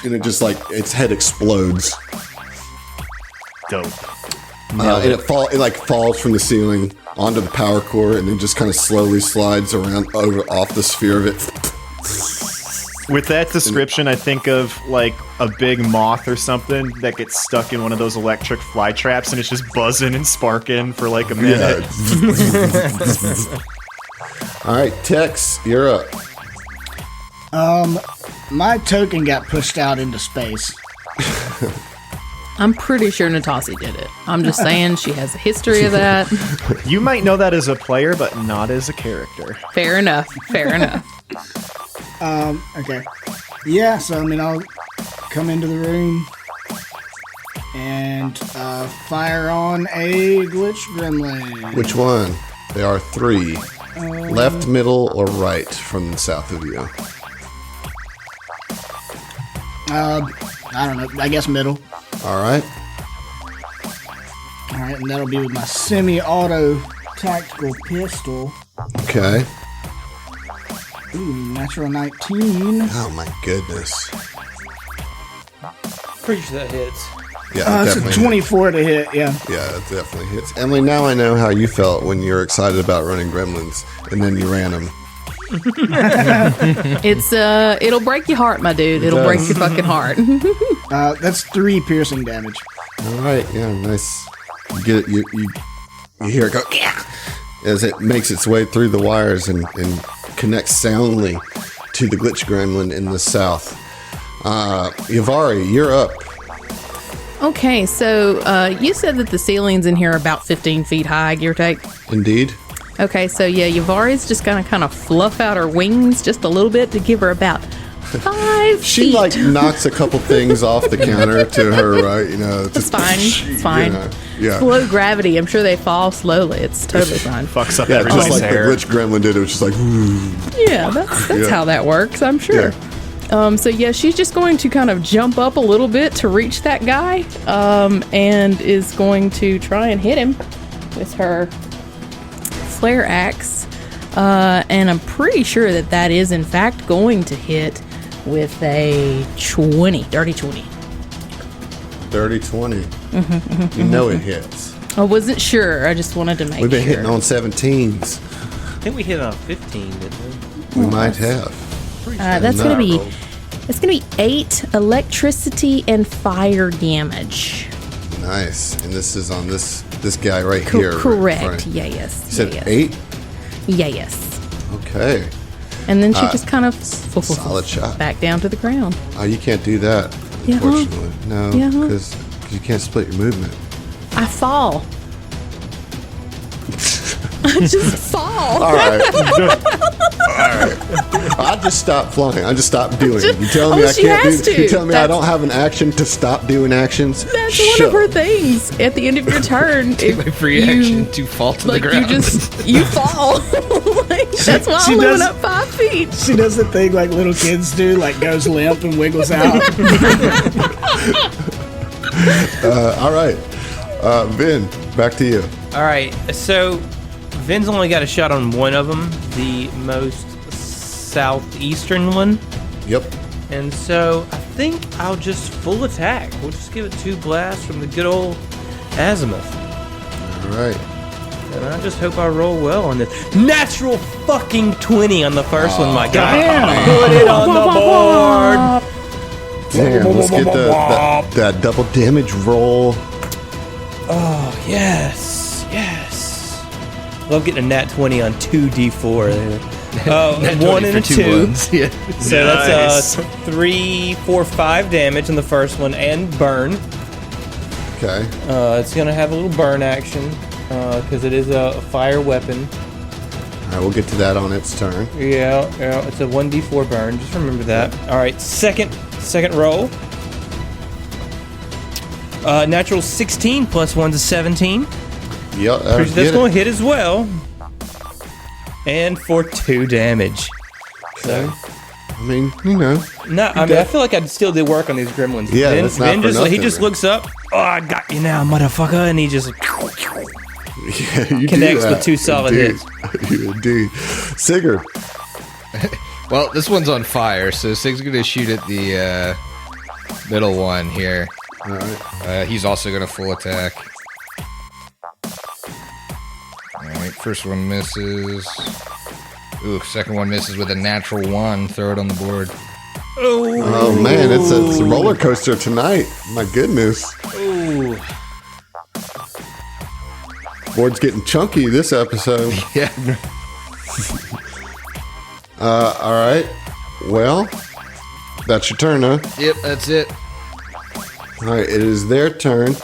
A: and it just like, its head explodes.
E: Dope.
A: And it like falls from the ceiling onto the power core, and then just kind of slowly slides around off the sphere of it.
E: With that description, I think of like a big moth or something that gets stuck in one of those electric fly traps, and it's just buzzing and sparking for like a minute.
A: Yeah. All right, Tex, you're up.
F: My token got pushed out into space.
D: I'm pretty sure Natasi did it. I'm just saying she has a history of that.
E: You might know that as a player, but not as a character.
D: Fair enough. Fair enough.
F: Okay. Yeah, so I mean, I'll come into the room and fire on a glitch gremlin.
A: Which one? There are 3. Left, middle, or right from the south of you?
F: I don't know. I guess middle.
A: All right.
F: All right, and that'll be with my semi-auto tactical pistol.
A: Okay.
F: Ooh, natural 19.
A: Oh my goodness.
C: Pretty sure that hits.
A: Yeah,
F: It's a
A: definitely.
F: 24 to hit, yeah.
A: Yeah, it definitely hits. Emily, now I know how you felt when you were excited about running gremlins, and then you ran them.
D: It'll break your heart, my dude. It'll break your fucking heart.
F: That's 3 piercing damage.
A: All right, yeah, nice. You get it. You hear it go as it makes its way through the wires and connects soundly to the glitch gremlin in the south. Yavari, you're up.
D: Okay, so you said that the ceilings in here are about 15 feet high, give or take.
A: Indeed.
D: Okay, so yeah, Yavari's just gonna kind of fluff out her wings just a little bit to give her about 5
A: She
D: feet.
A: like knocks a couple things off the counter to her right. You know,
D: It's fine. It's fine.
A: Yeah.
D: Slow gravity. I'm sure they fall slowly. It's totally fine.
E: Fucks up
A: Yeah,
E: everybody's
A: just like
E: hair.
A: the glitch gremlin did. It was just like.
D: Yeah, that's how that works. I'm sure. So yeah, she's just going to kind of jump up a little bit to reach that guy, and is going to try and hit him with her flare axe. And I'm pretty sure that is in fact going to hit with a 20, dirty 20.
A: Dirty 20. You know it hits.
D: I wasn't sure. I just wanted to make sure.
A: We've been hitting on 17s.
C: I think we hit on 15, didn't we?
A: We might have.
D: That's gonna be 8 electricity and fire damage.
A: Nice. And this is on this guy right here.
D: Correct.
A: Right?
D: Yeah, yes.
A: You said
D: yes.
A: 8?
D: Yeah, yes.
A: Okay.
D: And then she just kind of
A: solid shot.
D: back down to the ground.
A: Oh, you can't do that,
D: Yeah, huh?
A: unfortunately. No,
D: Yeah, huh?
A: because you can't split your movement.
D: I fall. I just fall.
A: All right. I just stopped flying. I just stopped doing it. You telling me I
D: she
A: can't
D: has
A: do?
D: to.
A: You telling me I
D: That's-
A: don't have an action to stop doing actions?
D: That's one of her things. At the end of your turn, if
B: My free
D: you,
B: action to fall to the
D: like
B: ground.
D: you fall. Like, that's why
F: she
D: I'm moving
F: does-
D: up 5 feet.
F: She does the thing like little kids do, like goes limp and wiggles out.
A: All right, Vin, back to you.
C: All right, so Vin's only got a shot on one of them, the most southeastern one.
A: Yep.
C: And so I think I'll just full attack. We'll just give it 2 blasts from the good old azimuth.
A: All right.
C: And I just hope I roll well on this. Natural fucking 20 on the first one, my guy. Put it on the board.
A: Damn. Let's get that double damage roll.
C: Oh, yes. Yes. Love getting a nat 20 on 2d4 there.
B: Nat 20
C: 1 and a
B: for
C: 2.
B: ones. Yeah.
C: So that's 3, 4, 5 damage on the first one and burn.
A: Okay.
C: It's going to have a little burn action because it is a fire weapon.
A: All right. We'll get to that on its turn.
C: Yeah, it's a 1d4 burn. Just remember that. All right, second roll. Natural 16 plus 1's a 17.
A: Yep.
C: That's going to hit as well. And for 2 damage. So,
A: I mean, you know.
C: I feel like I still did work on these gremlins.
A: Yeah, that's not for
C: he
A: nothing,
C: just
A: man.
C: looks up. Oh, I got you now, motherfucker. And he just
A: Yeah, you
C: Connects
A: do
C: with
A: that.
C: 2 solid
A: Indeed.
C: hits.
A: You indeed. Sigurd.
B: Well, this one's on fire, so Sig's gonna shoot at the middle one here.
A: All right.
B: He's also gonna full attack. Alright, first one misses. Ooh, second one misses with a natural 1. Throw it on the board.
A: Oh man, it's a roller coaster tonight. My goodness.
C: Ooh.
A: Board's getting chunky this episode.
B: Yeah.
A: All right. Well, that's your turn, huh?
B: Yep, that's it.
A: All right, it is their turn.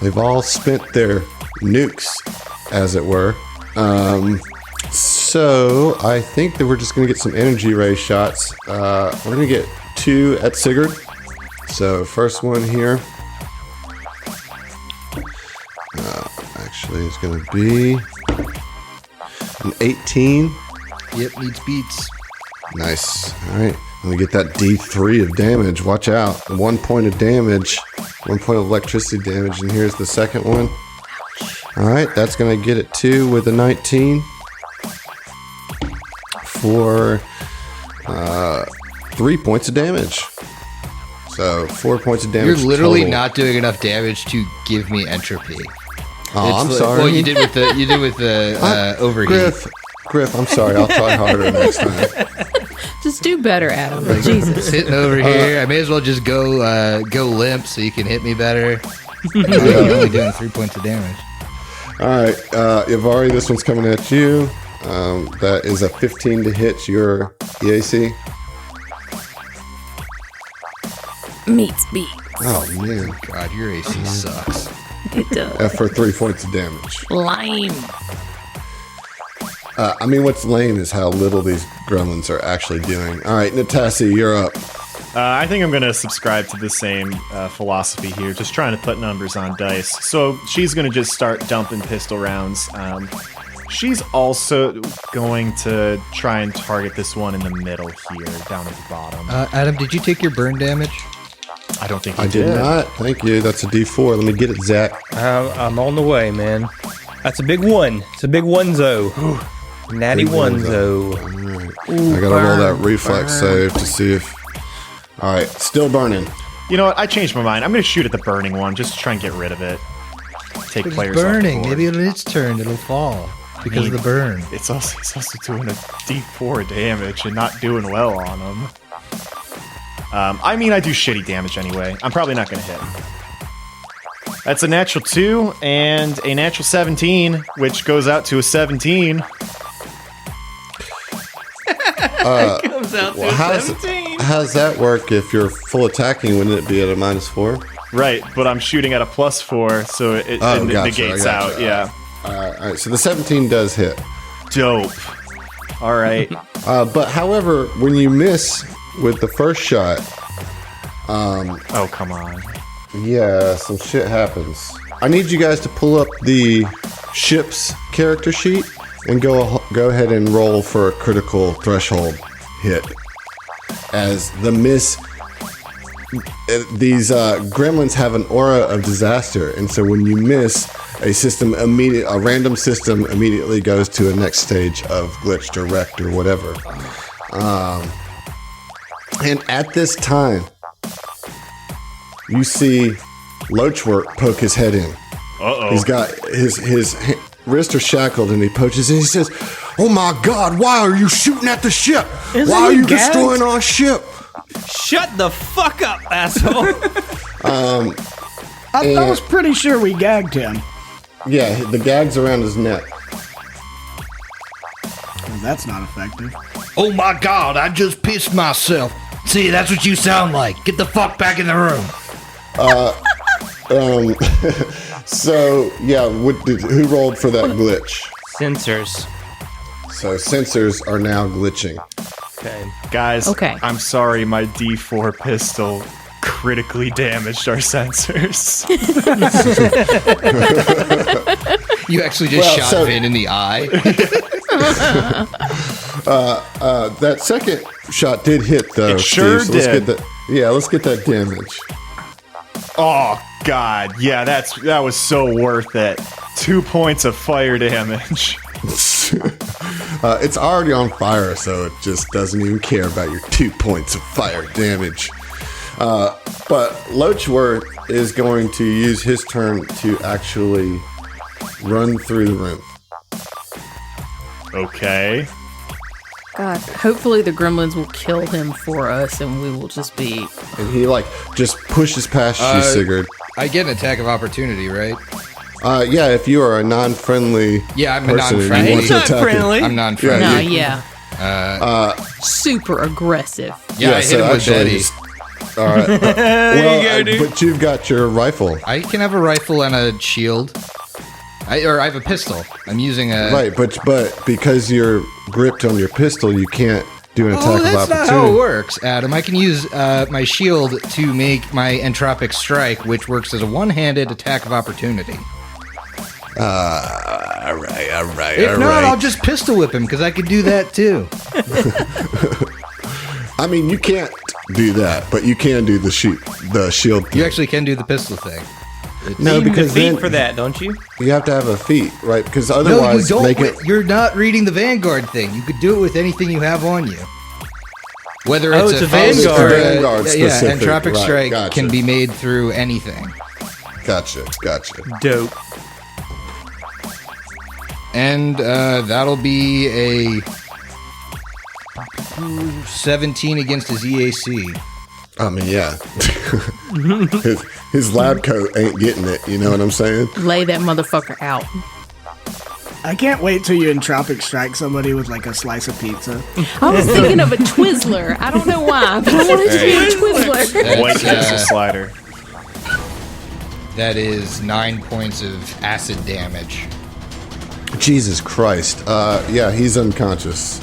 A: They've all spent their nukes, as it were. So I think that we're just going to get some energy ray shots. We're going to get 2 at Sigurd. So first one here. Actually, it's going to be an 18.
B: Yep, needs beats.
A: Nice. All right. Let me get that D3 of damage. Watch out. 1 point of damage. 1 point of electricity damage. And here's the second one. All right. That's going to get it 2 with a 19. For 3 points of damage. So 4 points of damage.
B: You're literally
A: total.
B: not doing enough damage to give me entropy.
A: Oh, I'm
B: like-
A: sorry.
B: Well, you did with the overheat.
A: Griff, I'm sorry. I'll try harder next time.
D: Just do better, Adam. Jesus.
B: Sitting over here, I may as well just go limp so you can hit me better. You're only doing 3 points of damage.
A: All right, Ivari, this one's coming at you. That is a 15 to hit your EAC.
D: Meets beat.
A: Oh man,
B: God, your AC sucks.
D: It does.
A: for 3 points of damage.
D: Lime.
A: I mean, what's lame is how little these gremlins are actually doing. All right, Natassi, you're up.
E: I think I'm going to subscribe to the same philosophy here, just trying to put numbers on dice. So she's going to just start dumping pistol rounds. She's also going to try and target this one in the middle here, down at the bottom.
B: Adam, did you take your burn damage?
E: I don't think
A: I did not. Thank you. That's a D4. Let me get it, Zach.
C: I'm on the way, man. That's a big one. It's a big one-zo. Natty
A: Big
C: one-zo.
A: All right. I gotta roll that reflex save to see if. All right, still burning.
E: You know what? I changed my mind. I'm going to shoot at the burning one just to try and get rid of it. Take
B: It's
E: players
B: burning.
E: off the board.
B: Maybe on its turn it'll fall because of the burn.
E: It's also doing a D4 damage and not doing well on them. I mean, I do shitty damage anyway. I'm probably not going to hit. That's a natural 2 and a natural 17, which goes out to a 17.
C: Comes out to
A: Well, how's that work if you're full attacking? Wouldn't it be at a -4?
E: Right, but I'm shooting at a +4, so it
A: Gotcha,
E: negates
A: I
E: out.
A: gotcha.
E: Yeah.
A: All right, so the 17 does hit.
E: Dope. All right.
A: But however, when you miss with the first shot,
E: Oh, come on.
A: yeah, some shit happens. I need you guys to pull up the ship's character sheet and go ahead and roll for a critical threshold hit. As the miss, these gremlins have an aura of disaster, and so when you miss, a random system immediately goes to a next stage of glitched or wrecked or whatever. And at this time, you see Loachwork poke his head in.
E: Uh-oh.
A: He's got his wrists are shackled, and he poaches and he says, "Oh my God, why are you shooting at the ship?
F: Isn't
A: Why are
F: he
A: you
F: gagged?
A: destroying our ship?"
C: Shut the fuck up, asshole.
F: I was pretty sure we gagged him.
A: Yeah, the gag's around his neck.
F: Well, that's not effective.
B: Oh my God, I just pissed myself. See, that's what you sound like. Get the fuck back in the room.
A: So yeah, who rolled for that glitch?
C: Sensors.
A: So sensors are now glitching.
C: Okay.
E: Guys,
D: Okay.
E: I'm sorry, my D4 pistol critically damaged our sensors.
B: You actually just
A: Well,
B: shot
A: so-
B: Vin in the eye.
A: That second shot did hit though.
E: It sure
A: Steve, so
E: did.
A: Let's get that damage.
E: Oh, God. Yeah, that was so worth it. 2 points of fire damage.
A: It's already on fire, so it just doesn't even care about your 2 points of fire damage. But Loachworth is going to use his turn to actually run through the room.
E: Okay.
D: God, hopefully the gremlins will kill him for us, and we will just be.
A: And he just pushes past you, Sigurd.
B: I get an attack of opportunity, right?
A: Yeah, if you are a non-friendly
B: Yeah, I'm a
A: person and you
B: non-friendly.
A: want
C: It's
A: to
C: not
A: attack him.
C: friendly.
B: I'm non-friendly.
D: No,
A: Yeah,
D: yeah. Super aggressive.
B: Yeah, I hit him with Betty.
A: he's- All right. But you've got your rifle.
B: I can have a rifle and a shield. I have a pistol. I'm using a...
A: Right, but because you're gripped on your pistol, you can't do an attack
B: Oh,
A: of
B: that's not
A: opportunity.
B: how it works, Adam. I can use my shield to make my entropic strike, which works as a one-handed attack of opportunity.
A: All right.
B: If not, I'll just pistol whip him, because I could do that too.
A: I mean, you can't do that, but you can do the shield thing.
B: You actually can do the pistol thing.
A: No,
C: You need
A: because
C: the feet
A: then
C: for that, don't you?
A: you have to have a feat, right? Because
B: No, you
A: otherwise,
B: don't.
A: make it.
B: You're not reading the Vanguard thing. You could do it with anything you have on you. Whether
C: Oh,
B: it's
C: it's a
B: fist
C: Vanguard.
B: or
A: Vanguard
B: yeah,
A: specific,
B: entropic
A: right,
B: strike
A: gotcha.
B: can be made through anything.
A: Gotcha.
C: Dope.
B: And that'll be a 17 against his EAC.
A: I mean, yeah. his lab coat ain't getting it. You know what I'm saying?
D: Lay that motherfucker out.
F: I can't wait till you entropic strike somebody with like a slice of pizza.
D: I was thinking of a Twizzler. I don't know why, but I wanted to be a Twizzler.
E: White
B: That's,
E: pencil slider.
B: That is 9 points of acid damage.
A: Jesus Christ. Yeah, he's unconscious.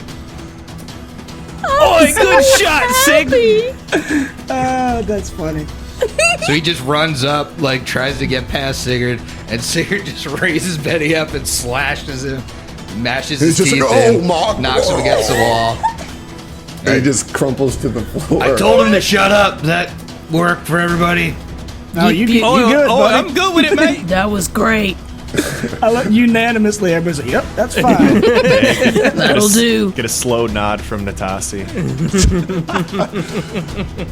C: Oh, good shot, Sig.
F: Oh, that's funny.
B: So he just runs up, tries to get past Sigurd, and Sigurd just raises Betty up and slashes him. mashes
A: He's
B: his
A: just
B: teeth
A: like,
B: in,
A: "Oh, my
B: knocks him against the wall.
A: And he just crumples to the floor.
B: I told him to shut up. That worked for everybody.
F: No, you good,
C: Oh,
F: buddy.
C: I'm good with it, mate.
D: That was great.
F: I look unanimously. Everybody's like, "Yep, that's fine."
D: That'll do.
E: Get a slow nod from Natasi.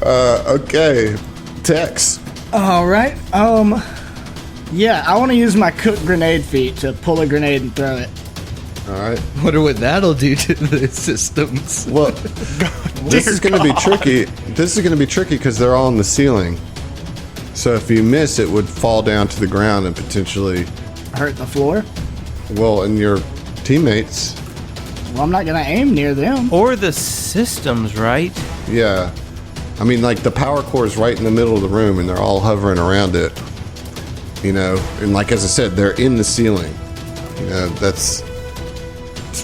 A: Okay. Tex.
F: All right. Yeah, I want to use my cook grenade feat to pull a grenade and throw it.
A: All right.
B: Wonder what that'll do to the systems.
A: Well, this is going to be tricky. This is going to be tricky because they're all on the ceiling. So if you miss, it would fall down to the ground and potentially,
F: Hurt the floor.
A: well, and your teammates.
F: Well, I'm not gonna aim near them.
C: Or the systems, right?
A: Yeah. I mean, like the power core is right in the middle of the room and they're all hovering around it. You know, and like as I said, they're in the ceiling. You know, it's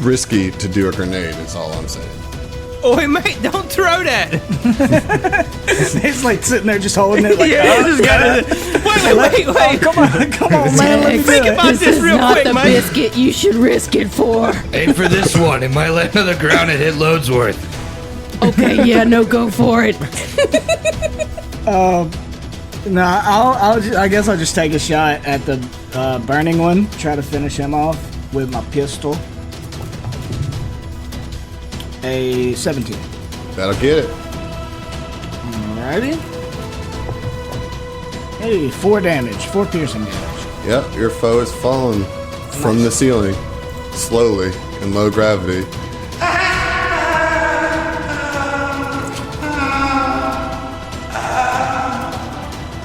A: risky to do a grenade, is all I'm saying.
C: Oh, mate, don't throw that.
F: It's like sitting there just holding it. Like,
C: Yeah, just gotta. Wait.
F: oh, come on, man. Let me
C: Think
F: do it.
C: about this
D: is
C: real
D: not
C: quick,
D: the
C: mate.
D: biscuit you should risk it for.
B: Aim for this one. It might land on the ground and hit Loadsworth.
D: Okay, yeah, no, go for it.
F: No, I guess I'll just take a shot at the burning one. Try to finish him off with my pistol. A 17.
A: That'll get it.
F: Alrighty. Hey, 4 damage. 4 piercing damage.
A: Yep, your foe is falling from the ceiling slowly in low gravity.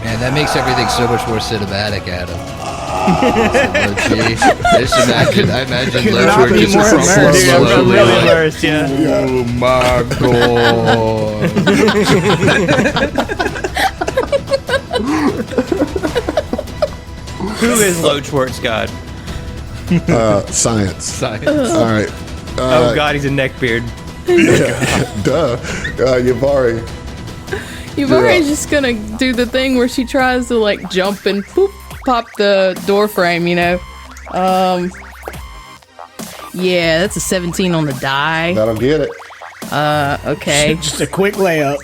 B: Man, that makes everything so much more cinematic, Adam. Just imagine, I imagine
F: Could not
B: Loadsworth
F: be
B: just
F: more
B: crumples
F: immersed.
C: Dude, I'm
B: slowly.
C: really
B: like,
C: immersed, yeah.
B: oh my god.
C: Who is Loadsworth's god?
A: Science.
B: Science.
A: All right.
C: Oh, God, he's a neckbeard.
A: Duh. Yavari.
D: Yuvari's just gonna do the thing where she tries to like jump and poop, pop the door frame, you know. Yeah, that's a 17 on the die.
A: That'll get it.
D: Okay.
F: Just a quick layup.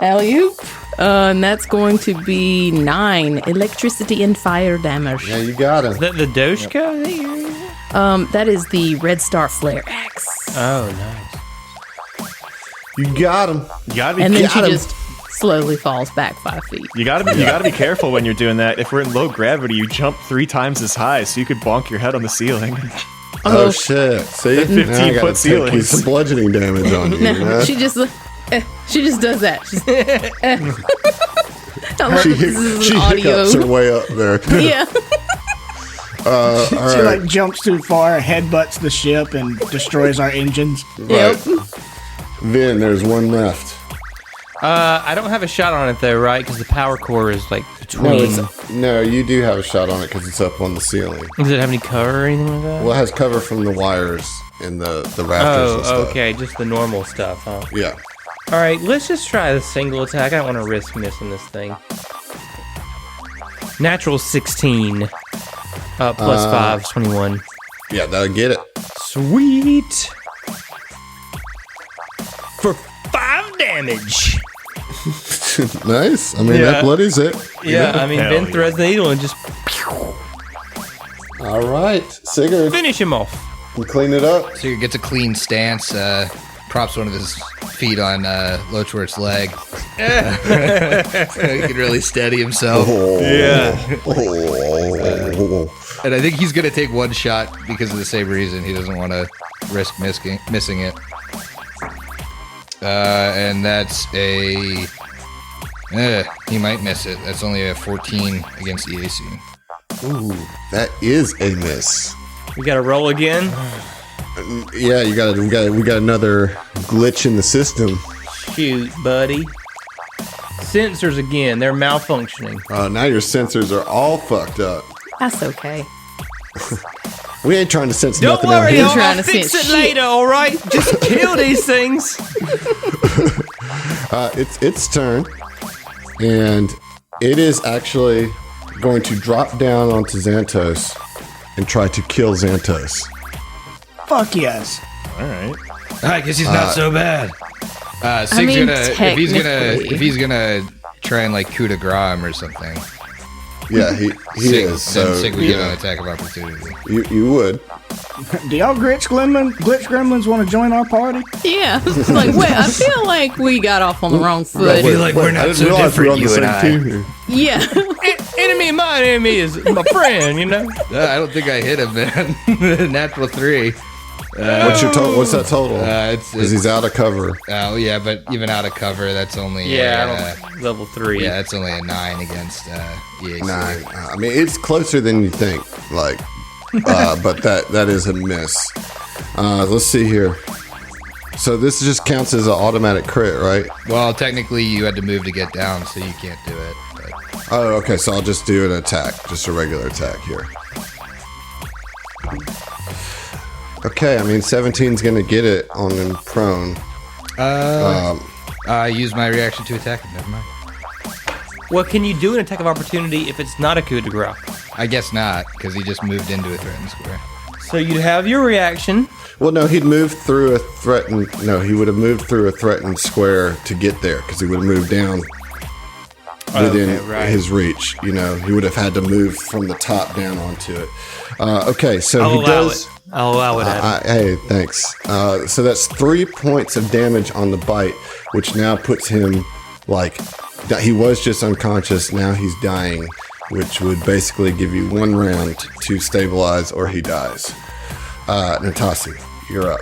D: Alley-oop. And that's going to be 9 electricity and fire damage.
A: Yeah, you got him.
C: Is that the Doshka that you're using?
D: That is the Red Star Flare Axe.
C: Oh, nice.
A: You got him.
E: You gotta be.
D: And then she
A: got him.
D: just slowly falls back 5 feet.
E: You gotta be careful when you're doing that. If we're in low gravity, you jump 3 times as high, so you could bonk your head on the ceiling.
A: Oh, shit. See?
E: 15
A: Now I gotta
E: foot
A: take
E: ceilings.
A: some bludgeoning damage on you.
D: No,
A: you know?
D: she just does that. She's, I love
A: She,
D: that this is
A: she
D: an audio.
A: hiccups her way up there.
D: Yeah.
A: All
F: She
A: right.
F: like jumps too far, headbutts the ship, and destroys our engines.
D: Yep.
A: Then there's one left.
C: I don't have a shot on it, though, right? Because the power core is, like,
A: No,
C: between...
A: no, you do have a shot on it because it's up on the ceiling.
C: Does it have any cover or anything like that?
A: Well, it has cover from the wires and the rafters and
C: Oh,
A: stuff.
C: okay. Just the normal stuff, huh?
A: Yeah.
C: All right, let's just try the single attack. I don't want to risk missing this thing. Natural 16. Plus 5 is 21.
A: Yeah, that'll get it.
C: Sweet. For 5 damage.
A: Nice. I mean,
C: Yeah.
A: that bloodies it.
C: Yeah, I mean,
E: Hell
C: Ben
E: yeah.
C: threads the needle and just
A: All right. Sigurd,
C: finish him off.
A: you clean it up.
B: So he gets a clean stance, props one of his feet on Loadsworth's leg. So he can really steady himself.
C: Yeah.
A: Oh.
B: And I think he's going to take one shot because of the same reason. He doesn't want to risk missing it. And that's a... he might miss it. That's only a 14 against the AC.
A: Ooh, that is a miss.
C: We got to roll again.
A: Yeah, we got another glitch in the system.
C: Shoot, buddy. Sensors again. They're malfunctioning.
A: Now your sensors are all fucked up.
D: That's okay.
A: We ain't trying to sense
C: Don't
A: nothing out
C: worry,
A: here.
C: I'll
D: trying to
C: fix it
D: sense
C: later, all right? Just kill these things.
A: It's its turn, and it is actually going to drop down onto Xantos and try to kill Xantos.
F: Fuck yes.
E: All right.
B: I guess he's not so bad. Sig's
D: mean,
B: if he's gonna try and like coup de grace him or something.
A: Yeah, he
B: Sig,
A: is. So
B: Sig would get an attack of opportunity.
A: you would.
F: Do y'all glitch gremlins want to join our party?
D: Yeah. It's like, wait, I feel like we got off on the wrong foot.
B: feel like we're not
A: I didn't
B: so
A: realize we were
B: different,
A: on the
B: you
A: same
B: and
A: team here.
D: Yeah.
C: Enemy of mine, enemy is my friend, you know?
B: I don't think I hit him, man. Natural 3.
A: What's your total? What's that total?
B: It's
A: Because he's out of cover.
B: oh yeah, but even out of cover, that's only
C: Level 3.
B: yeah, that's only a 9 against EAC.
A: 9. I mean, it's closer than you think. Like, but that is a miss. Let's see here. So this just counts as an automatic crit, right?
B: Well, technically, you had to move to get down, so you can't do it. But.
A: Oh, okay. So I'll just do an attack, just a regular attack here. Okay, I mean 17's gonna get it on him prone.
B: I use my reaction to attack him. Never mind.
C: What can you do an attack of opportunity if it's not a coup de grace?
B: I guess not, because he just moved into a threatened square.
C: So you'd have your reaction.
A: Well, no, he'd moved through a threatened. No, he would have moved through a threatened square to get there because he would have moved down within his reach. You know, he would have had to move from the top down onto it. Okay, so he does.
C: I'll allow it. Adam.
A: Hey, thanks. So that's 3 points of damage on the bite, which now puts him like he was just unconscious. Now he's dying, which would basically give you 1 round to stabilize, or he dies. Natasi, you're up.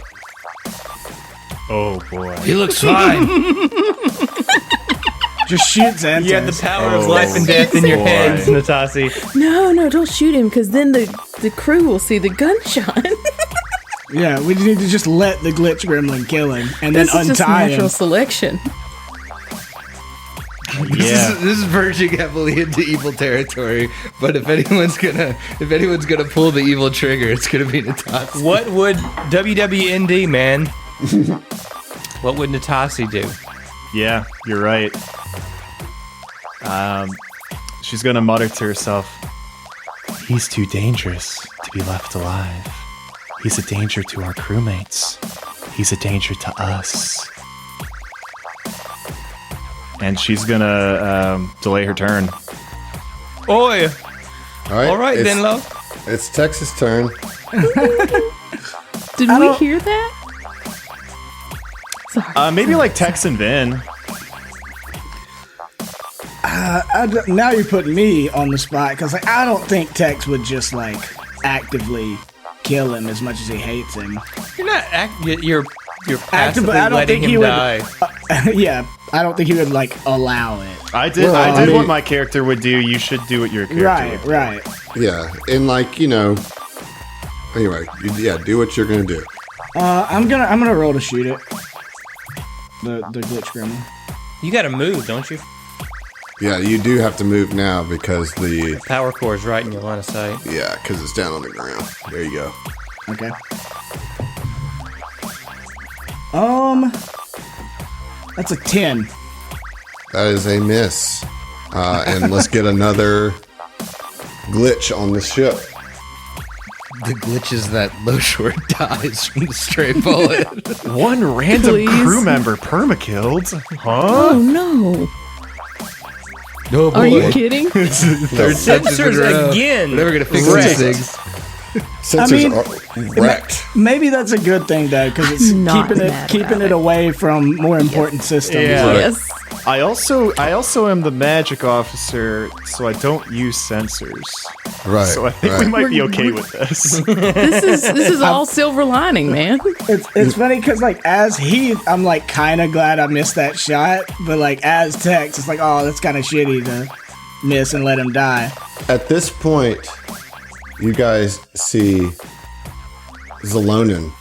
E: Oh boy.
B: He looks fine.
F: Just shoot Xantos.
C: You have the power of life and death in your hands, Natasi.
D: No, don't shoot him, because then the crew will see the gunshot.
F: Yeah, we need to just let the glitch gremlin kill him and then
D: This is just
F: untie
D: natural
F: him.
D: selection.
E: Yeah.
B: This is verging heavily into evil territory. But if anyone's gonna pull the evil trigger, it's gonna be Natasi.
C: What would WWND, man? What would Natasi do?
E: Yeah, you're right. She's gonna mutter to herself, "He's too dangerous to be left alive. He's a danger to our crewmates. He's a danger to us." And she's gonna delay her turn.
C: Oi! All right
A: it's-
C: then, love.
A: It's Texas' turn.
D: Did we hear that? Sorry.
E: Maybe like Tex and Vin.
F: Now you're putting me on the spot because like, I don't think Tex would just like actively kill him as much as he hates him.
C: You're not you're passively
F: I don't
C: letting
F: think
C: him
F: he
C: die.
F: would. Yeah, I don't think he would like allow it.
E: I did.
A: Well,
E: I
A: I
E: did
A: mean-
E: what my character would do. You should do what your character
F: Right,
E: would.
F: right.
A: Yeah, and like anyway, do what you're gonna do.
F: I'm gonna roll to shoot it. The glitch gremlin.
C: You got to move, don't you?
A: Yeah, you do have to move now because
C: Power core is right in your line of sight.
A: because it's down on the ground. There you go.
F: Okay. That's a 10.
A: That is a miss. And let's get another glitch on the ship.
B: The glitch is that Low Short dies from the stray bullet.
E: One random
D: Please.
E: crew member permakilled. Huh?
D: Oh no!
B: No boy.
D: Are you kidding?
B: Third
C: Sensors again.
B: We're never gonna fix
A: Wrecked.
B: these things.
A: Sensors
F: I mean,
A: are wrecked.
F: Maybe that's a good thing though, because it's
D: Not
F: keeping
D: mad
F: it
D: about it.
F: away from more important systems.
C: Yeah.
D: Yes.
E: I also am the magic officer, so I don't use sensors.
A: Right.
E: So I think
A: right.
E: we might be okay with this.
D: This is all silver lining, man.
F: It's funny because like as Heath, I'm like kind of glad I missed that shot, but like as Tex, it's like oh that's kind of shitty to miss and let him die.
A: At this point, you guys see Zalonin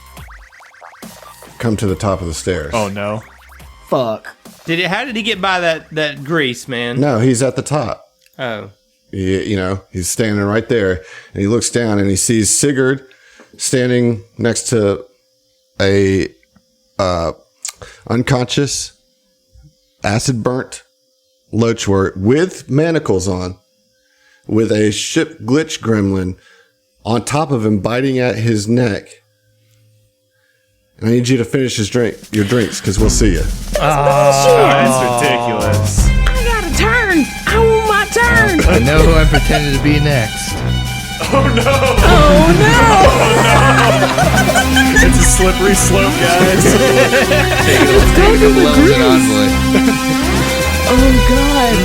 A: come to the top of the stairs.
E: Oh no.
F: Fuck.
C: How did he get by that grease, man?
A: No, he's at the top.
C: Oh.
A: He's standing right there, and he looks down and he sees Sigurd standing next to a unconscious, acid burnt Lochwort with manacles on, with a ship glitch gremlin on top of him, biting at his neck, And I need you to finish your drinks, because we'll see you.
E: That's ridiculous.
D: I got a turn. I want my turn.
B: I know who I'm pretending to be next.
E: Oh no!
D: Oh no!
E: It's a slippery slope, guys.
B: Take a loans and envoy.
D: Oh god.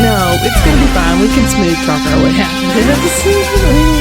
D: No, it's gonna be fine. We can smooth talk our way out of this.